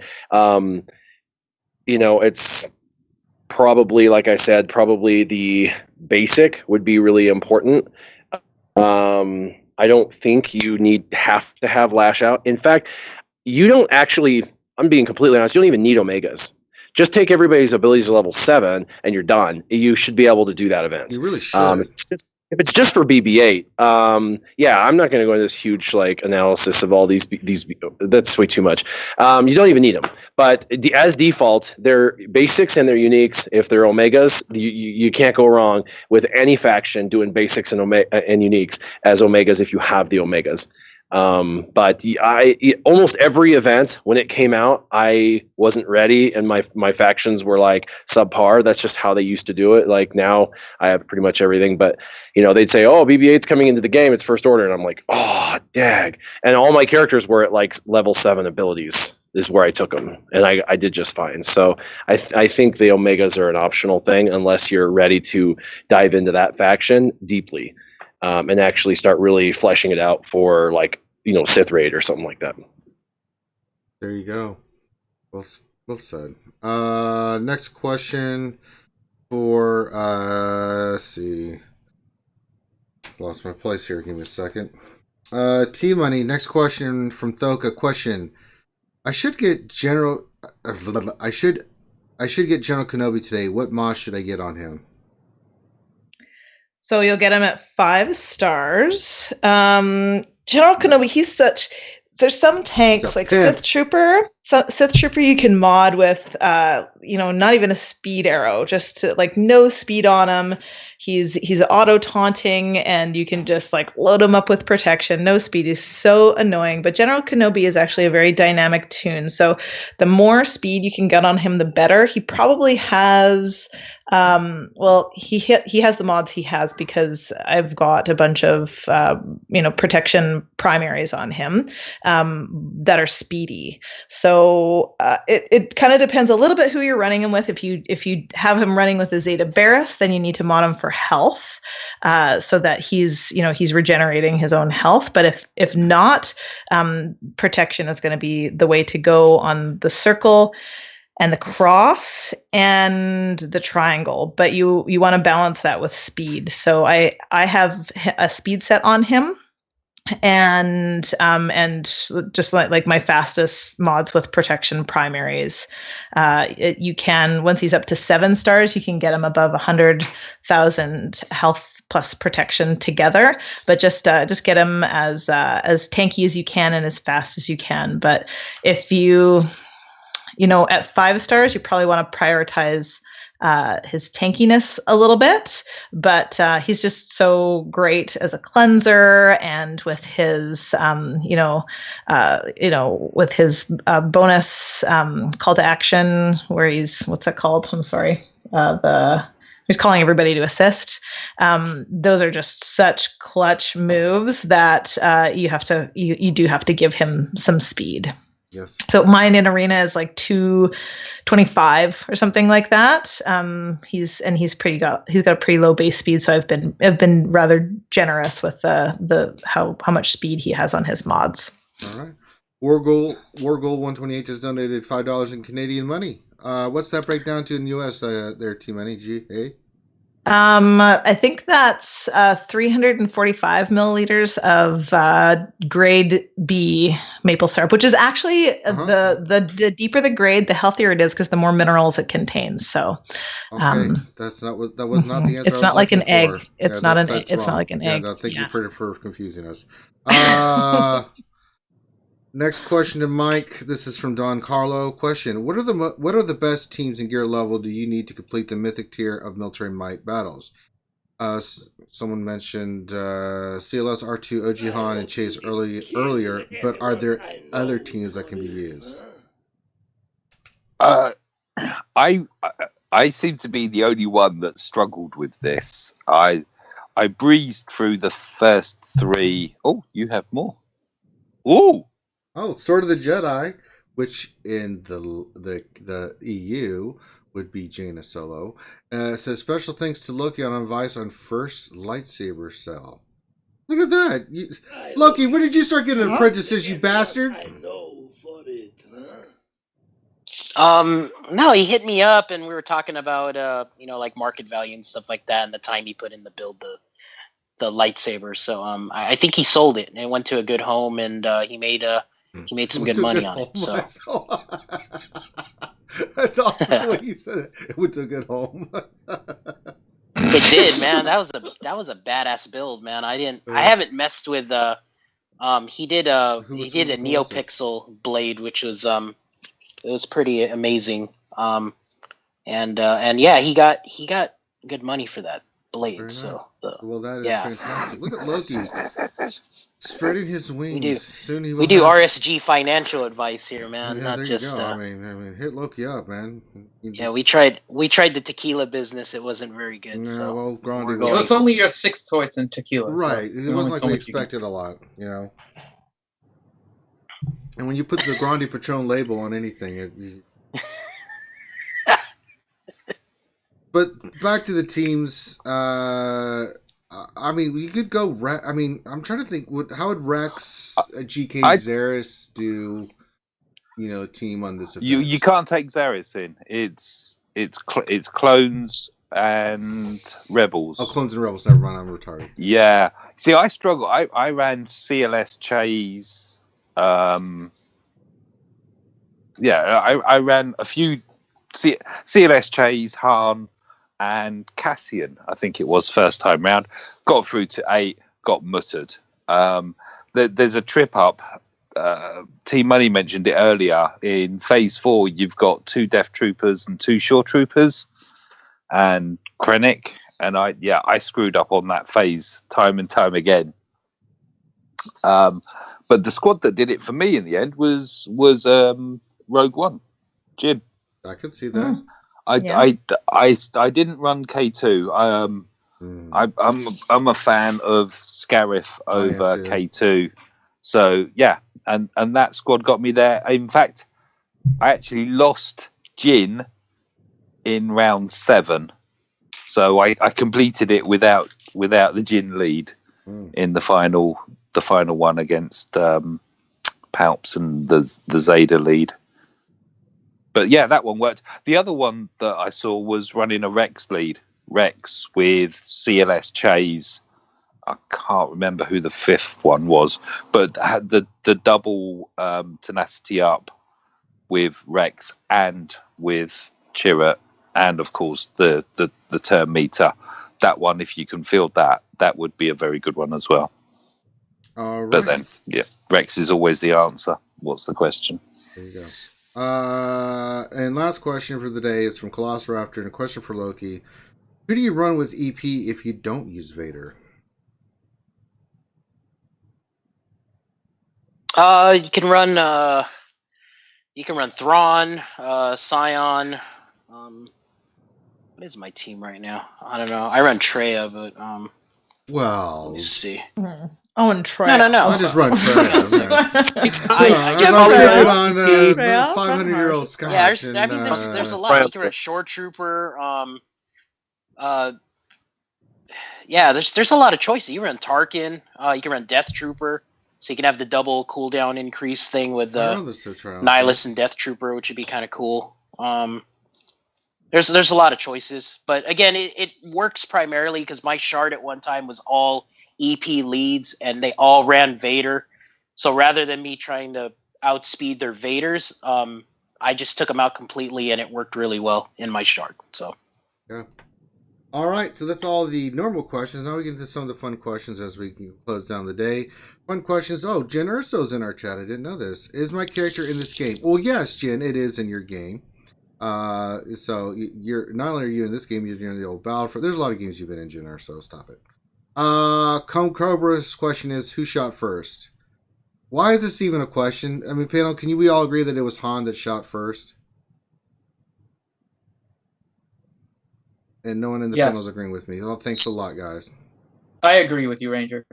[SPEAKER 2] It's probably, like I said, probably the basic would be really important. I don't think you have to have Lash Out. In fact, you don't actually. I'm being completely honest. You don't even need Omegas. Just take everybody's abilities to level 7 and you're done. You should be able to do that event.
[SPEAKER 1] You really should.
[SPEAKER 2] If it's just for BB-8, I'm not going to go into this huge analysis of all these. That's way too much. You don't even need them. But as default, their basics and their uniques, if they're Omegas, you can't go wrong with any faction doing basics and uniques as Omegas if you have the Omegas. But almost every event when it came out, I wasn't ready, and my factions were like subpar. That's just how they used to do it. Like now, I have pretty much everything. But they'd say, "Oh, BB-8's coming into the game. It's First Order," and I'm like, "Oh, dag!" And all my characters were at like level 7 abilities. Is where I took them, and I did just fine. So I think the Omegas are an optional thing unless you're ready to dive into that faction deeply. And actually start really fleshing it out for Sith Raid or something like that.
[SPEAKER 1] There you go. Well said. Next question for let's see. Lost my place here. Give me a second. T Money. Next question from Thoka. Question: I should get General Kenobi today. What moss should I get on him?
[SPEAKER 3] So you'll get him at 5 stars. General Kenobi, he's such There's some tanks like Sith Trooper. Sith Trooper you can mod with, not even a speed arrow, just like no speed on him. He's auto taunting, and you can just like load him up with protection. No speed is so annoying. But General Kenobi is actually a very dynamic toon. So the more speed you can get on him, the better. He probably has. He has the mods he has because I've got a bunch of protection primaries on him that are speedy. So it kind of depends a little bit who you're running him with. If you have him running with a Zeta Barris, then you need to mod him for health, so that he's regenerating his own health. But if not, protection is going to be the way to go on the circle and the cross and the triangle, but you want to balance that with speed. So I have a speed set on him, and just like my fastest mods with protection primaries. You can, once he's up to 7 stars, you can get him above 100,000 health plus protection together, but just get him as tanky as you can and as fast as you can. But if at 5 stars, you probably want to prioritize his tankiness a little bit, but he's just so great as a cleanser, and with his with his bonus call to action, where he's he's calling everybody to assist. Those are just such clutch moves that you do have to give him some speed.
[SPEAKER 1] Yes.
[SPEAKER 3] So mine in arena is like 225 or something like that. He's got a pretty low base speed, so I've been rather generous with the how much speed he has on his mods.
[SPEAKER 1] All right. Wargoal 128 just donated $5 in Canadian money. What's that break down to in US there, Team NEG?
[SPEAKER 3] I think that's 345 milliliters of grade B maple syrup, which is actually the deeper the grade, the healthier it is, because the more minerals it contains. So,
[SPEAKER 1] that was not the answer.
[SPEAKER 3] It's not like an egg. It's not like an egg.
[SPEAKER 1] No, thank you for confusing us. Next question to Mike. This is from Don Carlo. Question: What are the best teams and gear level do you need to complete the mythic tier of military might battles? Someone mentioned CLS, R2, OG Han, and Chase earlier, but are there other teams that can be used?
[SPEAKER 4] I seem to be the only one that struggled with this. I breezed through the first 3. Oh, you have more. Ooh.
[SPEAKER 1] Oh, Sword of the Jedi, which in the EU would be Jaina Solo. Says special thanks to Loki on advice on first lightsaber cell. Look at that, Loki. When did you start getting apprentices, you bastard?
[SPEAKER 7] I know for it, huh?
[SPEAKER 5] No, he hit me up and we were talking about like market value and stuff like that, and the time he put in to build the lightsaber. So I think he sold it and it went to a good home, and he made some good money on it. So
[SPEAKER 1] that's awesome the way you said it. It went to a good home.
[SPEAKER 5] It did, man. That was a badass build, man. I haven't messed with he did a NeoPixel blade, which was it was pretty amazing. And yeah, he got good money for that blade. Nice. So
[SPEAKER 1] well, that is fantastic. Look at Loki spreading his wings.
[SPEAKER 5] We do RSG financial advice here, man.
[SPEAKER 1] Yeah,
[SPEAKER 5] not just.
[SPEAKER 1] I mean, hit Loki up, man.
[SPEAKER 5] Yeah, we tried the tequila business. It wasn't very good.
[SPEAKER 1] Yeah,
[SPEAKER 5] so
[SPEAKER 1] well, Grande
[SPEAKER 6] it was only your 6th choice in tequila,
[SPEAKER 1] right?
[SPEAKER 6] So
[SPEAKER 1] it wasn't like we expected a lot, And when you put the Grande Patron label on anything, But back to the teams. I mean, we could go. I'm trying to think. How would Rex, GK, Zaris do? Team on this event.
[SPEAKER 4] You can't take Zaris in. It's clones and rebels.
[SPEAKER 1] Oh, clones and rebels. Never mind. I'm retarded.
[SPEAKER 4] Yeah. See, I struggle. I ran CLS Chase. I ran a few CLS Chase, Han, and Cassian, I think it was first time round. Got through to 8, got muttered. There's a trip up Team Money mentioned it earlier. In Phase 4, you've got 2 Death Troopers and 2 Shore Troopers, and Krennic. And I screwed up on that phase time and time again. But the squad that did it for me in the end was Rogue One, Jim.
[SPEAKER 1] I could see that.
[SPEAKER 4] I didn't run K2. I'm a fan of Scarif over K2. So yeah, and that squad got me there. In fact, I actually lost Jin in round 7, so I completed it without the Jin lead in the final one against Palps and the Zeta lead. But yeah, that one worked. The other one that I saw was running a Rex lead. Rex with CLS Chase. I can't remember who the 5th one was, but had the double tenacity up with Rex and with Chirrut, and of course the term meter. That one, if you can field that would be a very good one as well.
[SPEAKER 1] All right.
[SPEAKER 4] But then, yeah, Rex is always the answer. What's the question?
[SPEAKER 1] There you go. And last question for the day is from Colossal Raptor, and a question for Loki. Who do you run with EP if you don't use Vader?
[SPEAKER 5] You can run Thrawn, Scion. What is my team right now? I don't know. I run Treya, but
[SPEAKER 1] well,
[SPEAKER 5] let me see.
[SPEAKER 3] Oh, and Treya.
[SPEAKER 5] No.
[SPEAKER 1] I just run Treya.
[SPEAKER 5] I
[SPEAKER 1] on 500-year-old Scotch.
[SPEAKER 5] Yeah, there's a lot. You can run Shore Trooper. Yeah, there's a lot of choices. You run Tarkin. You can run Death Trooper, so you can have the double cooldown increase thing with Nihilus and Death Trooper, which would be kind of cool. There's a lot of choices, but again, it works primarily because my shard at one time was all EP leads, and they all ran Vader. So rather than me trying to outspeed their Vaders, I just took them out completely, and it worked really well in my shard. So
[SPEAKER 1] yeah. All right, so that's all the normal questions. Now we get into some of the fun questions as we close down the day. Fun questions. Oh, Jen Urso's in our chat. I didn't know this. Is my character in this game? Well, yes, Jen, it is in your game. So you're not only are you in this game, you're in the old Battlefront. There's a lot of games you've been in, Jen Urso. Stop it. Cobra's question is, who shot first? Why is this even a question? I mean, panel, we all agree that it was Han that shot first? And no one in the panel is agreeing with me. Well, thanks a lot, guys.
[SPEAKER 6] I agree with you, Ranger.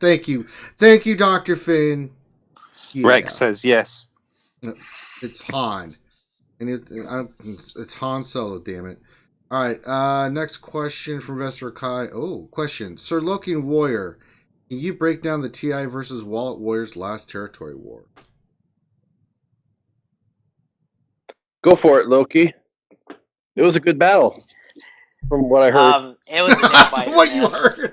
[SPEAKER 1] Thank you, Dr. Finn.
[SPEAKER 4] Yeah. Rex says yes.
[SPEAKER 1] It's Han. And it's Han Solo, damn it. All right, next question from Vesser Kai. Oh, question. Sir Loki and Warrior, can you break down the TI versus Wallet Warriors last territory war?
[SPEAKER 2] Go for it, Loki. It was a good battle, from what I heard.
[SPEAKER 5] It was a nail-biter,
[SPEAKER 1] what you heard.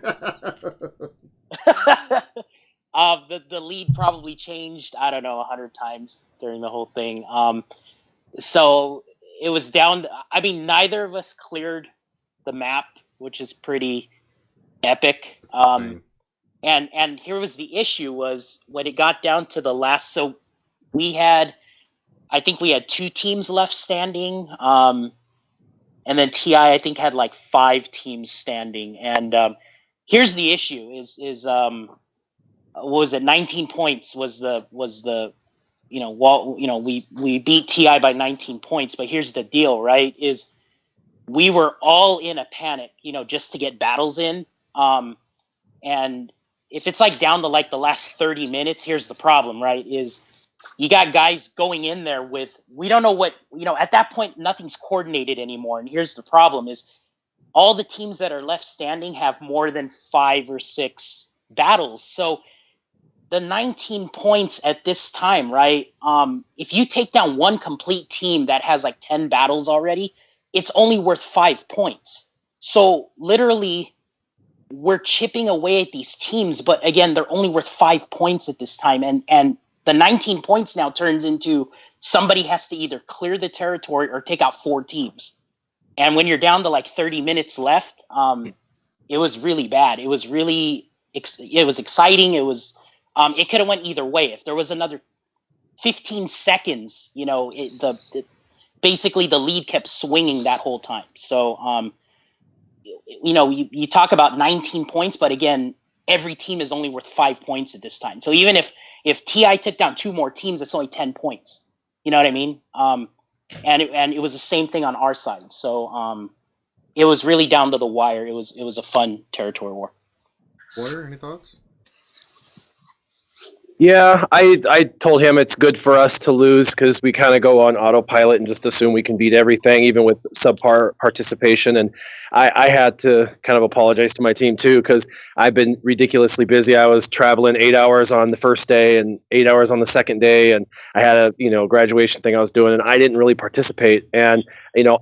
[SPEAKER 5] The lead probably changed, I don't know, 100 times during the whole thing. So it was down. I mean, neither of us cleared the map, which is pretty epic. And here was the issue: was when it got down to the last. So I think we had 2 teams left standing. And then TI, I think, had like 5 teams standing. And here's the issue: is what was it? 19 points was the we beat TI by 19 points. But here's the deal, right? Is we were all in a panic, just to get battles in. And if it's like down to like the last 30 minutes, here's the problem, right? Is you got guys going in there with, we don't know what, at that point, nothing's coordinated anymore. And here's the problem: is all the teams that are left standing have more than 5 or 6 battles. So the 19 points at this time, right? If you take down one complete team that has like 10 battles already, it's only worth 5 points. So literally we're chipping away at these teams, but again, they're only worth 5 points at this time. And the 19 points now turns into somebody has to either clear the territory or take out 4 teams. And when you're down to like 30 minutes left, it was really bad. It was exciting. It was it could have went either way. If there was another 15 seconds, basically the lead kept swinging that whole time. So, you talk about 19 points, but again, every team is only worth 5 points at this time. So even if TI took down 2 more teams, it's only 10 points. You know what I mean? And it was the same thing on our side. So it was really down to the wire. It was a fun territory war.
[SPEAKER 1] Warrior, any thoughts?
[SPEAKER 2] Yeah, I told him it's good for us to lose because we kind of go on autopilot and just assume we can beat everything, even with subpar participation. And I had to kind of apologize to my team too because I've been ridiculously busy. I was traveling 8 hours on the first day and 8 hours on the second day, and I had a graduation thing I was doing, and I didn't really participate. And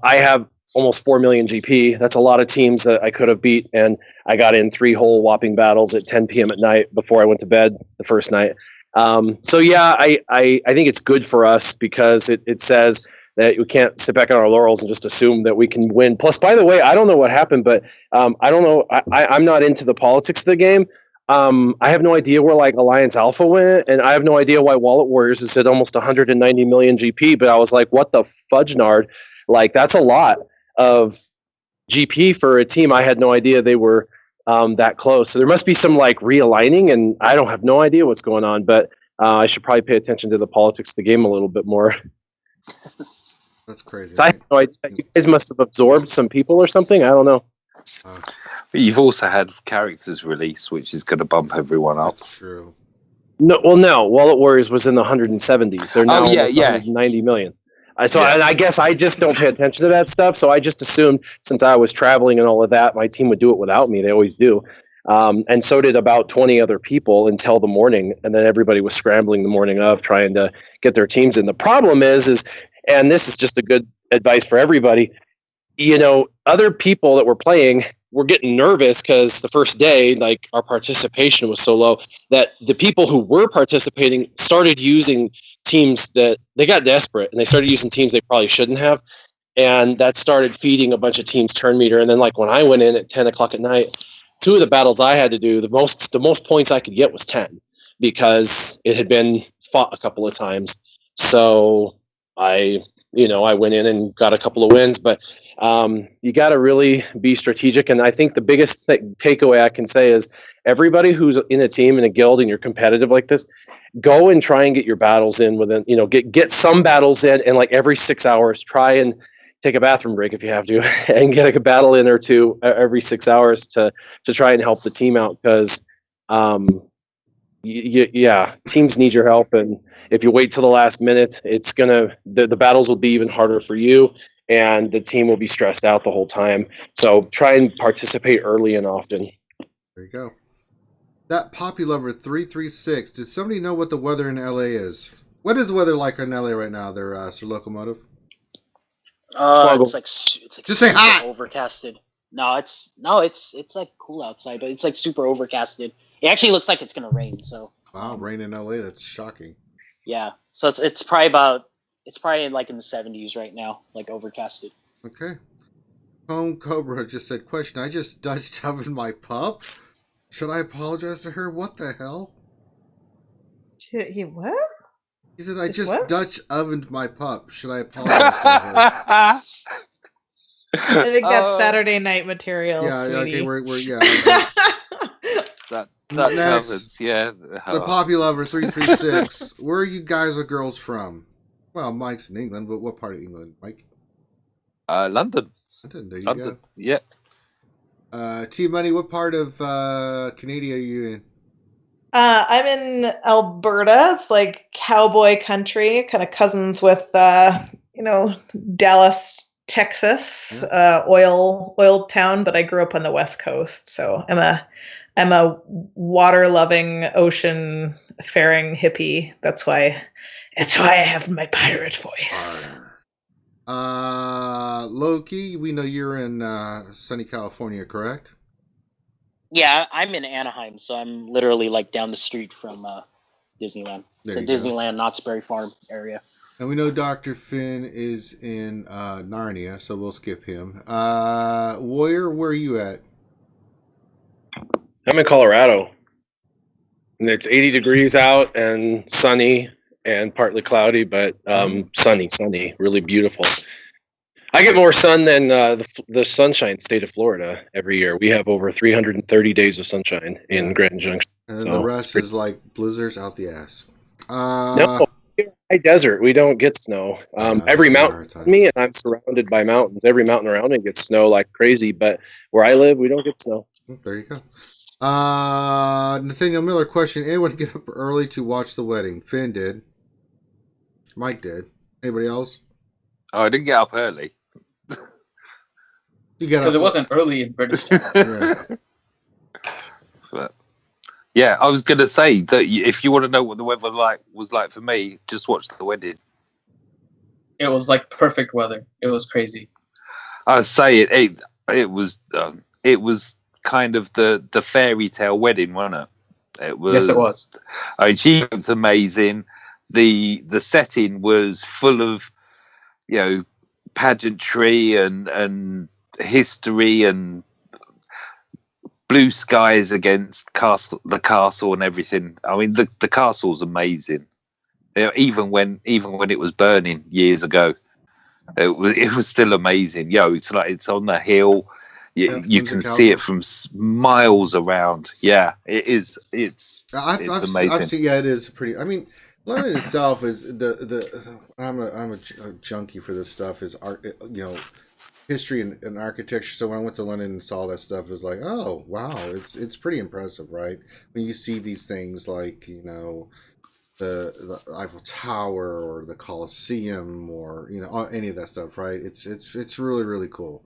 [SPEAKER 2] I have almost 4 million GP. That's a lot of teams that I could have beat, and I got in 3 whole whopping battles at 10 p.m. at night before I went to bed the first night. So yeah, I think it's good for us because it says that we can't sit back on our laurels and just assume that we can win. Plus, by the way, I don't know what happened, but I don't know. I'm not into the politics of the game. I have no idea where like Alliance Alpha went, and I have no idea why Wallet Warriors is at almost 190 million GP. But I was like, what the fudge nard? Like that's a lot of GP for a team. I had no idea they were that close. So there must be some like realigning, and I don't have no idea what's going on. But I should probably pay attention to the politics of the game a little bit more.
[SPEAKER 1] That's crazy.
[SPEAKER 2] So
[SPEAKER 1] Right?
[SPEAKER 2] you guys must have absorbed some people or something. I don't know.
[SPEAKER 4] But you've also had characters release, which is going to bump everyone up.
[SPEAKER 1] That's true.
[SPEAKER 2] No, Wallet Warriors was in the 170s. They're now 190 million. I guess I just don't pay attention to that stuff. So I just assumed since I was traveling and all of that, my team would do it without me. They always do. And so did about 20 other people until the morning. And then everybody was scrambling the morning of trying to get their teams in. The problem is, and this is just a good advice for everybody, other people that were playing were getting nervous because the first day, like our participation was so low that the people who were participating started using teams that they got desperate and they started using teams they probably shouldn't have. And that started feeding a bunch of teams turn meter. And then like when I went in at 10 o'clock at night, 2 of the battles I had to do, the most points I could get was 10 because it had been fought a couple of times. So I went in and got a couple of wins, but you got to really be strategic. And I think the biggest takeaway I can say is everybody who's in a team in a guild and you're competitive like this, go and try and get your battles in within, get some battles in, and like every 6 hours, try and take a bathroom break if you have to and get a battle in or 2 every 6 hours to try and help the team out. Because teams need your help. And if you wait till the last minute, the battles will be even harder for you. And the team will be stressed out the whole time. So try and participate early and often.
[SPEAKER 1] There you go. That Poppy Lover 336. Did somebody know what the weather in LA is? What is the weather like in LA right now? There, Sir Locomotive.
[SPEAKER 5] It's like
[SPEAKER 1] just say hot.
[SPEAKER 5] Overcasted. No, it's like cool outside, but it's like super overcasted. It actually looks like it's gonna rain. So
[SPEAKER 1] wow, rain in LA. That's shocking.
[SPEAKER 5] Yeah. So it's probably like in the 70s right now, like overcasted.
[SPEAKER 1] Okay. Home Cobra just said, question, I just Dutch ovened my pup? Should I apologize to her? What the hell?
[SPEAKER 3] He what?
[SPEAKER 1] He said, I just Dutch ovened my pup. Should I apologize to her?
[SPEAKER 3] I think that's Saturday night material.
[SPEAKER 1] Yeah,
[SPEAKER 3] sweetie.
[SPEAKER 1] okay, we're
[SPEAKER 4] that
[SPEAKER 1] Next,
[SPEAKER 4] happens, yeah.
[SPEAKER 1] The Poppy Lover 336. Where are you guys or girls from? Well, Mike's in England, but what part of England, Mike?
[SPEAKER 4] London.
[SPEAKER 1] London, there you
[SPEAKER 4] London.
[SPEAKER 1] go.
[SPEAKER 4] Yeah.
[SPEAKER 1] T Money, what part of Canada are you in?
[SPEAKER 3] I'm in Alberta. It's like cowboy country, kind of cousins with Dallas, Texas, oil town. But I grew up on the West Coast, so I'm a water loving, ocean faring hippie. That's why I have my pirate voice.
[SPEAKER 1] Loki, we know you're in sunny California, correct?
[SPEAKER 5] Yeah, I'm in Anaheim, so I'm literally like down the street from Disneyland.
[SPEAKER 1] There
[SPEAKER 5] So
[SPEAKER 1] you go.
[SPEAKER 5] Disneyland, Knott's Berry Farm area.
[SPEAKER 1] And we know Dr. Finn is in Narnia, so we'll skip him. Warrior, where are you at?
[SPEAKER 2] I'm in Colorado. And it's 80 degrees out and sunny and partly cloudy, but sunny, really beautiful. I get more sun than the sunshine state of Florida every year. We have over 330 days of sunshine in Grand Junction.
[SPEAKER 1] And then the rest is like blizzards out the ass.
[SPEAKER 2] No, high desert. We don't get snow. Every mountain around me, and I'm surrounded by mountains. Every mountain around me gets snow like crazy, but where I live, we don't get snow.
[SPEAKER 1] There you go. Nathaniel Miller question: anyone get up early to watch the wedding? Finn did. Mike did. Anybody else?
[SPEAKER 4] Oh, I didn't get up early.
[SPEAKER 1] You got up
[SPEAKER 6] Because it wasn't early in British time.
[SPEAKER 4] But, yeah, I was going to say that if you want to know what the weather was like for me, just watch the wedding.
[SPEAKER 6] It was like perfect weather. It was crazy.
[SPEAKER 4] I say it was kind of the fairy tale wedding, wasn't it?
[SPEAKER 6] Yes, it was.
[SPEAKER 4] I mean, she looked amazing. The setting was full of, pageantry and history and blue skies against the castle and everything. I mean, the castle's amazing. Even when it was burning years ago, it was still amazing. It's on the hill. You can see it from miles around. Yeah, it is. It's amazing.
[SPEAKER 1] I've seen, it is pretty. I mean, London itself is I'm a junkie for this stuff. Is art, history and architecture. So when I went to London and saw that stuff, it was like, oh wow, it's pretty impressive, right? When you see these things like the Eiffel Tower or the Colosseum or any of that stuff, right? It's really, really cool.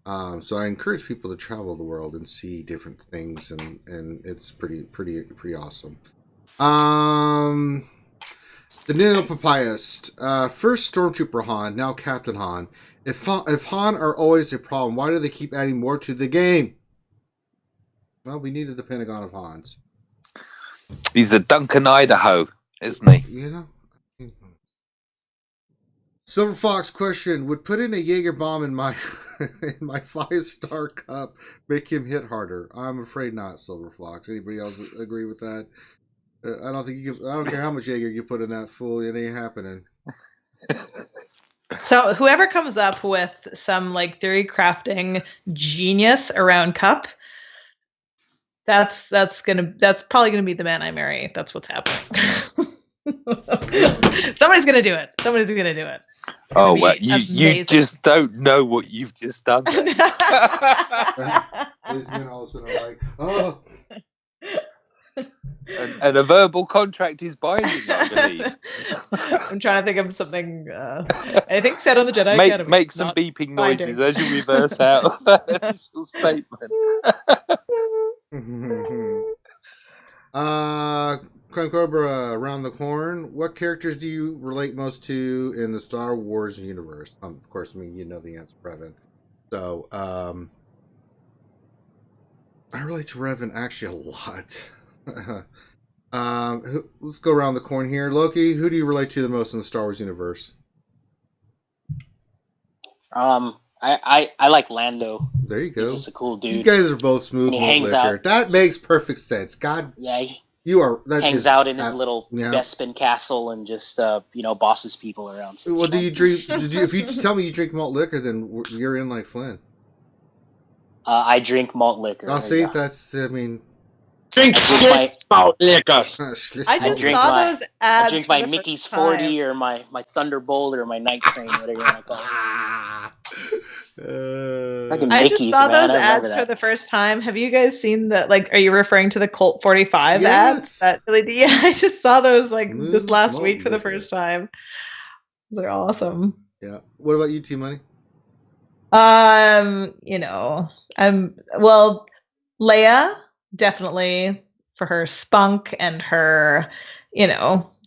[SPEAKER 1] So I encourage people to travel the world and see different things, and it's pretty awesome. The Nino Papayist, first Stormtrooper Han, now Captain Han. If Han are always a problem, why do they keep adding more to the game? Well, we needed the Pentagon of Hans.
[SPEAKER 4] He's a Duncan Idaho, isn't he?
[SPEAKER 1] Silver Fox question: would putting a Jaeger bomb in my 5-star cup make him hit harder? I'm afraid not, Silver Fox. Anybody else agree with that? I don't think I don't care how much Jaeger you put in that fool. It ain't happening.
[SPEAKER 3] So whoever comes up with some theory crafting genius around cup, that's probably gonna be the man I marry. That's what's happening. Somebody's gonna do it.
[SPEAKER 4] Oh well, you just don't know what you've just done.
[SPEAKER 1] These men all of a sudden are like, oh.
[SPEAKER 4] And a verbal contract is binding, I believe.
[SPEAKER 3] I'm trying to think of something. Anything said on the Jedi Academy.
[SPEAKER 4] Make some beeping noises as you reverse out of that initial statement.
[SPEAKER 1] Crown Cobra, around the corn. What characters do you relate most to in the Star Wars universe? Of course, the answer, Revan. So, I relate to Revan actually a lot. Let's go around the corn here. Loki, who do you relate to the most in the Star Wars universe?
[SPEAKER 5] I like Lando.
[SPEAKER 1] There you go.
[SPEAKER 5] He's just a cool dude.
[SPEAKER 1] You guys are both smooth
[SPEAKER 5] he
[SPEAKER 1] malt
[SPEAKER 5] hangs
[SPEAKER 1] liquor.
[SPEAKER 5] out.
[SPEAKER 1] That makes perfect sense. God,
[SPEAKER 5] Yeah,
[SPEAKER 1] you are.
[SPEAKER 5] hangs out in his little Bespin castle and just bosses people around. So
[SPEAKER 1] well, do you drink? If you just tell me you drink malt liquor, then you're in like Flynn.
[SPEAKER 5] I drink malt liquor.
[SPEAKER 1] I'll see. That's. I mean.
[SPEAKER 2] Drink malt liquor.
[SPEAKER 3] I just saw those ads.
[SPEAKER 5] I drink my Mickey's 40 or my Thunderbolt or my Night Train, whatever you want to call it.
[SPEAKER 3] I just saw those ads for the first time. Have you guys seen the are you referring to the Colt 45 ads? That LED? Yeah, I just saw those just last week for the first time. They're awesome.
[SPEAKER 1] Yeah. What about you, T-Money?
[SPEAKER 3] Leia, definitely, for her spunk and her,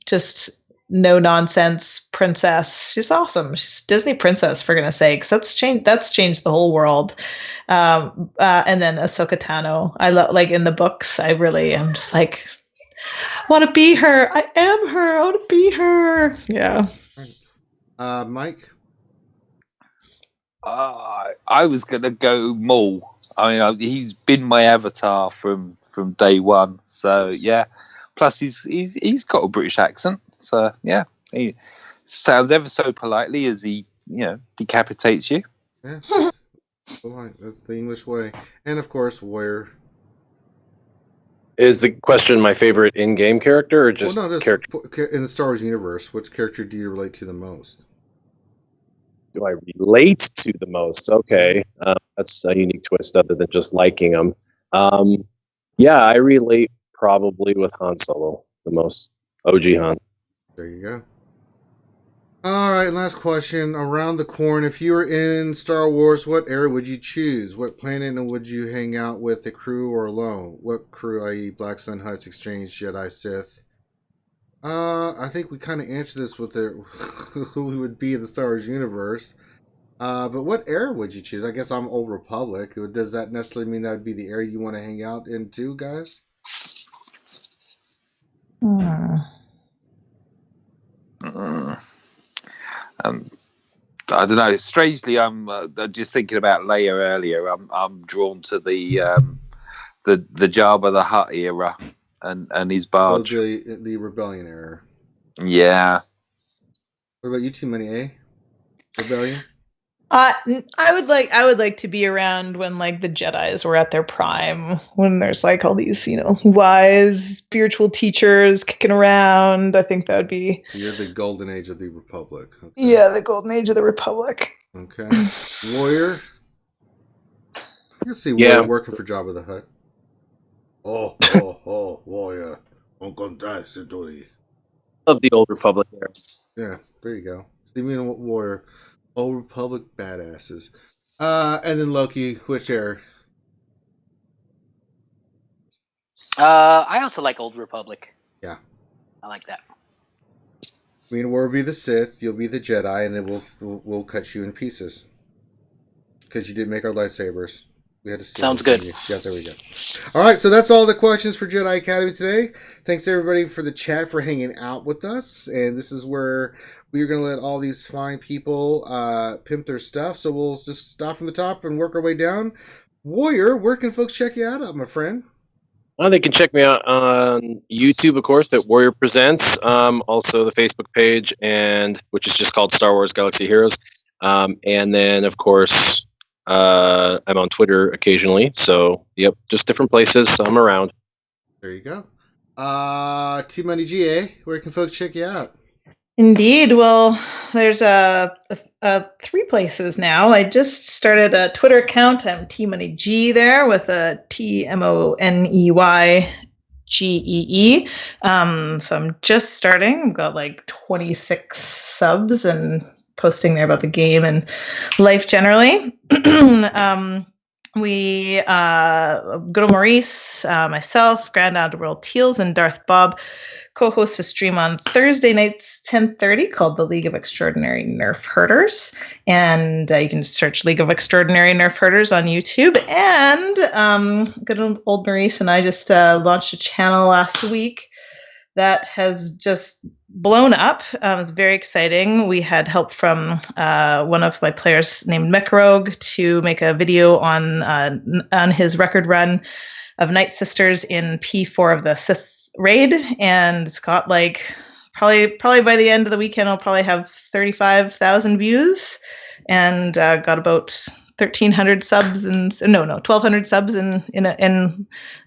[SPEAKER 3] just no nonsense princess. She's awesome. She's Disney princess, for goodness sakes. That's changed the whole world. And then Ahsoka Tano. I love, in the books, I really am just I want to be her. I am her. I want to be her. Yeah.
[SPEAKER 1] Mike?
[SPEAKER 4] I was gonna go Maul. I mean, he's been my avatar from day one. So yeah, Plus, he's got a British accent, so yeah, he sounds ever so politely as he decapitates you.
[SPEAKER 1] Yeah, that's polite. That's the English way. And of course, warrior.
[SPEAKER 2] Is the question my favorite in-game character or just character?
[SPEAKER 1] In the Star Wars universe, which character do you relate to the most?
[SPEAKER 2] Do I relate to the most? Okay, that's a unique twist other than just liking them. Yeah, I relate probably with Han Solo the most. OG Han.
[SPEAKER 1] There you go. All right, last question. Around the corn, if you were in Star Wars, what era would you choose? What planet and would you hang out with, the crew or alone? What crew, i.e. Black Sun, Huts, Exchange, Jedi, Sith? I think we kind of answered this with who we would be in the Star Wars universe. But what era would you choose? I guess I'm Old Republic. Does that necessarily mean that would be the era you want to hang out in too, guys?
[SPEAKER 4] I don't know. Strangely, I'm just thinking about Leia earlier. I'm drawn to the Jabba the Hutt era and his barge.
[SPEAKER 1] Oh, the Rebellion era.
[SPEAKER 4] Yeah.
[SPEAKER 1] What about you two, Money? Rebellion.
[SPEAKER 3] I would like to be around when like the Jedis were at their prime, when there's like all these wise spiritual teachers kicking around. I think that would be.
[SPEAKER 1] So you're the golden age of the Republic. Okay.
[SPEAKER 3] Yeah, the golden age of the Republic.
[SPEAKER 1] Okay, warrior. You see warrior working for Jabba the Hutt. Oh, warrior.
[SPEAKER 2] Of the Old Republic era.
[SPEAKER 1] Yeah, there you go. Steven warrior. Old Republic badasses. And then Loki, which era?
[SPEAKER 5] I also like Old Republic.
[SPEAKER 1] Yeah.
[SPEAKER 5] I like that.
[SPEAKER 1] Me and War will be the Sith, you'll be the Jedi, and then we'll cut you in pieces. Because you did make our lightsabers. We had to steal.
[SPEAKER 5] Sounds good.
[SPEAKER 1] Yeah, there we go. All right, so that's all the questions for Jedi Academy today. Thanks everybody for the chat, for hanging out with us. And this is where we're going to let all these fine people pimp their stuff. So we'll just stop from the top and work our way down. Warrior, where can folks check you out, my friend?
[SPEAKER 2] They can check me out on YouTube, of course, at Warrior Presents. Also the Facebook page, which is just called Star Wars Galaxy Heroes. And then, of course, I'm on Twitter occasionally. So, yep, just different places. So I'm around.
[SPEAKER 1] There you go. T-Money GA, where can folks check you out?
[SPEAKER 3] Indeed. Well, there's 3 places now. I just started a Twitter account. I'm TMoneyG there with a TMONEYGEE. So I'm just starting. I've got like 26 subs and posting there about the game and life generally. We go to Maurice, myself, Grand Admiral Teals, and Darth Bob co-host a stream on Thursday nights 10:30 called The League of Extraordinary Nerf Herders, and you can search League of Extraordinary Nerf Herders on YouTube. And good old Maurice and I just launched a channel last week that has just blown up. It's very exciting. We had help from one of my players named Mechrogue to make a video on his record run of Nightsisters in P4 of the Sith raid, and it's got like probably by the end of the weekend I'll probably have 35,000 views and got about 1,300 subs and 1,200 subs in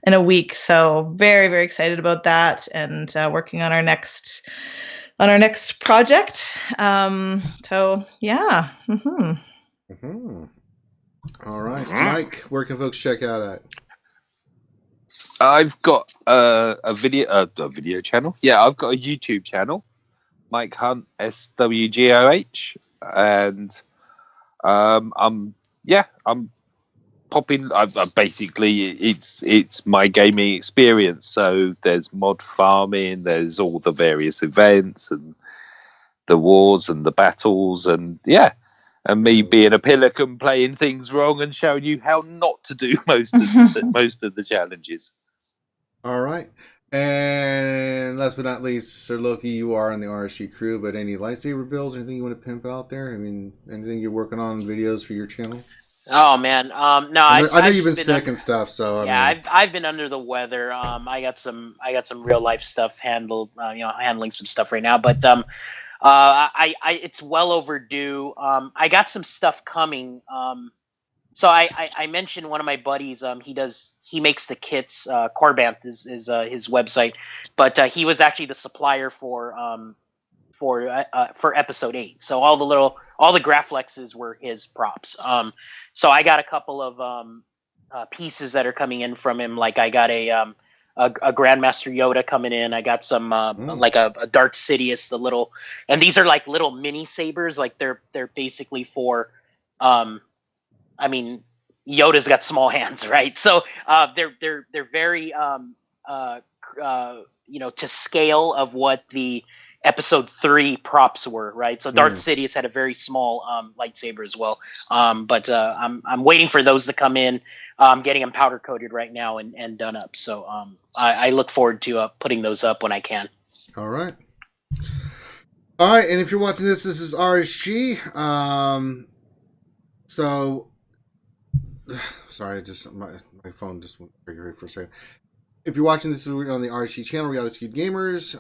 [SPEAKER 3] a week. So very, very excited about that, and working on our next project. So yeah.
[SPEAKER 1] All right, Mike, where can folks check out at?
[SPEAKER 4] I've got a video channel. Yeah, I've got a YouTube channel, Mike Hunt SWGOH, and I'm popping. Basically, it's my gaming experience. So there's mod farming, there's all the various events and the wars and the battles, and me being a pelican, playing things wrong and showing you how not to do most of the challenges.
[SPEAKER 1] All right. And last but not least, Sir Loki, you are on the RSG crew, but any lightsaber builds, anything you want to pimp out there? I mean, anything you're working on, videos for your channel?
[SPEAKER 5] Oh man, no,
[SPEAKER 1] I know
[SPEAKER 5] I've
[SPEAKER 1] you've been
[SPEAKER 5] just
[SPEAKER 1] sick and stuff, so
[SPEAKER 5] yeah,
[SPEAKER 1] I mean,
[SPEAKER 5] I've been under the weather.
[SPEAKER 1] I
[SPEAKER 5] Yeah,
[SPEAKER 1] mean,
[SPEAKER 5] I've been under the weather. I got some real life stuff handling some stuff right now. But I it's well overdue. I got some stuff coming. So I mentioned one of my buddies. He makes the kits. Corbanth is his website, but he was actually the supplier for episode 8. So all the Graflexes were his props. So I got a couple of pieces that are coming in from him. Like I got a Grandmaster Yoda coming in. I got some like a Darth Sidious, the little, and these are like little mini sabers. Like they're basically for, I mean, Yoda's got small hands, right? So they're very to scale of what the episode 3 props were, right? So Darth Sidious had a very small lightsaber as well. But I'm waiting for those to come in. I'm getting them powder coated right now and done up. So I look forward to putting those up when I can.
[SPEAKER 1] all right. All right, and if you're watching this is RSG. So, sorry, my phone just went very for a second. If you're watching this on the RSG channel, Reality Skewed Gamers,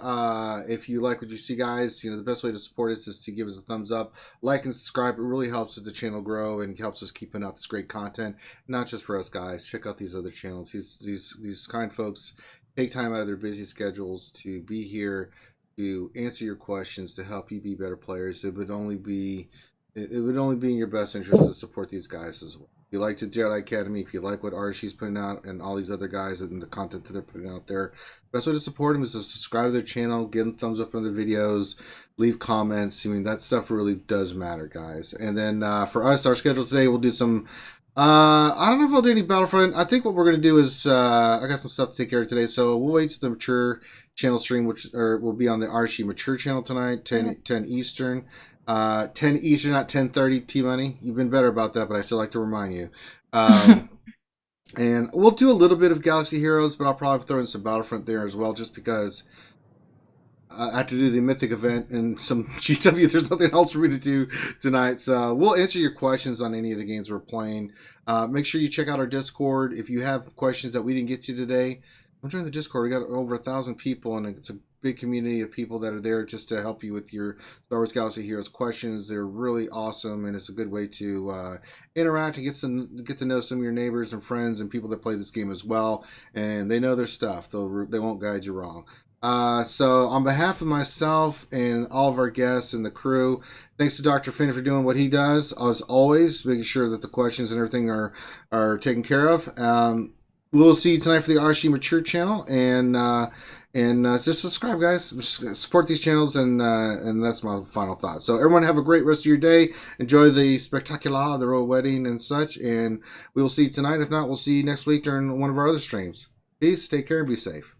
[SPEAKER 1] if you like what you see, guys, the best way to support us is to give us a thumbs up, like and subscribe. It really helps as the channel grow and helps us keeping up this great content. Not just for us, guys. Check out these other channels. These kind folks take time out of their busy schedules to be here, to answer your questions, to help you be better players. It would only be in your best interest to support these guys as well. If you like the Jedi Academy, if you like what Arshi's putting out and all these other guys and the content that they're putting out there, the best way to support them is to subscribe to their channel, give them thumbs up on their videos, leave comments. I mean, that stuff really does matter, guys. And then for us, our schedule today, we'll do some I don't know if I'll do any Battlefront. I think what we're going to do is I got some stuff to take care of today, so we'll wait to the mature channel stream, which will be on the Archie mature channel tonight, 10 Eastern. 10 Eastern, not 10:30 T-Money. You've been better about that, but I still like to remind you. And we'll do a little bit of Galaxy Heroes, but I'll probably throw in some Battlefront there as well, just because I have to do the Mythic event and some GW. There's nothing else for me to do tonight. So we'll answer your questions on any of the games we're playing. Make sure you check out our Discord. If you have questions that we didn't get to today, come join the Discord. We got over 1,000 people, and it's a big community of people that are there just to help you with your Star Wars Galaxy Heroes questions. They're really awesome, and it's a good way to interact and get to know some of your neighbors and friends and people that play this game as well. And they know their stuff. They won't guide you wrong. So on behalf of myself and all of our guests and the crew, thanks to Dr. Finn for doing what he does, as always, making sure that the questions and everything are taken care of. We'll see you tonight for the RC Mature channel, and just subscribe, guys. Just support these channels, and that's my final thought. So everyone have a great rest of your day. Enjoy the spectacular, the royal wedding and such, and we will see you tonight. If not, we'll see you next week during one of our other streams. Peace, take care, and be safe.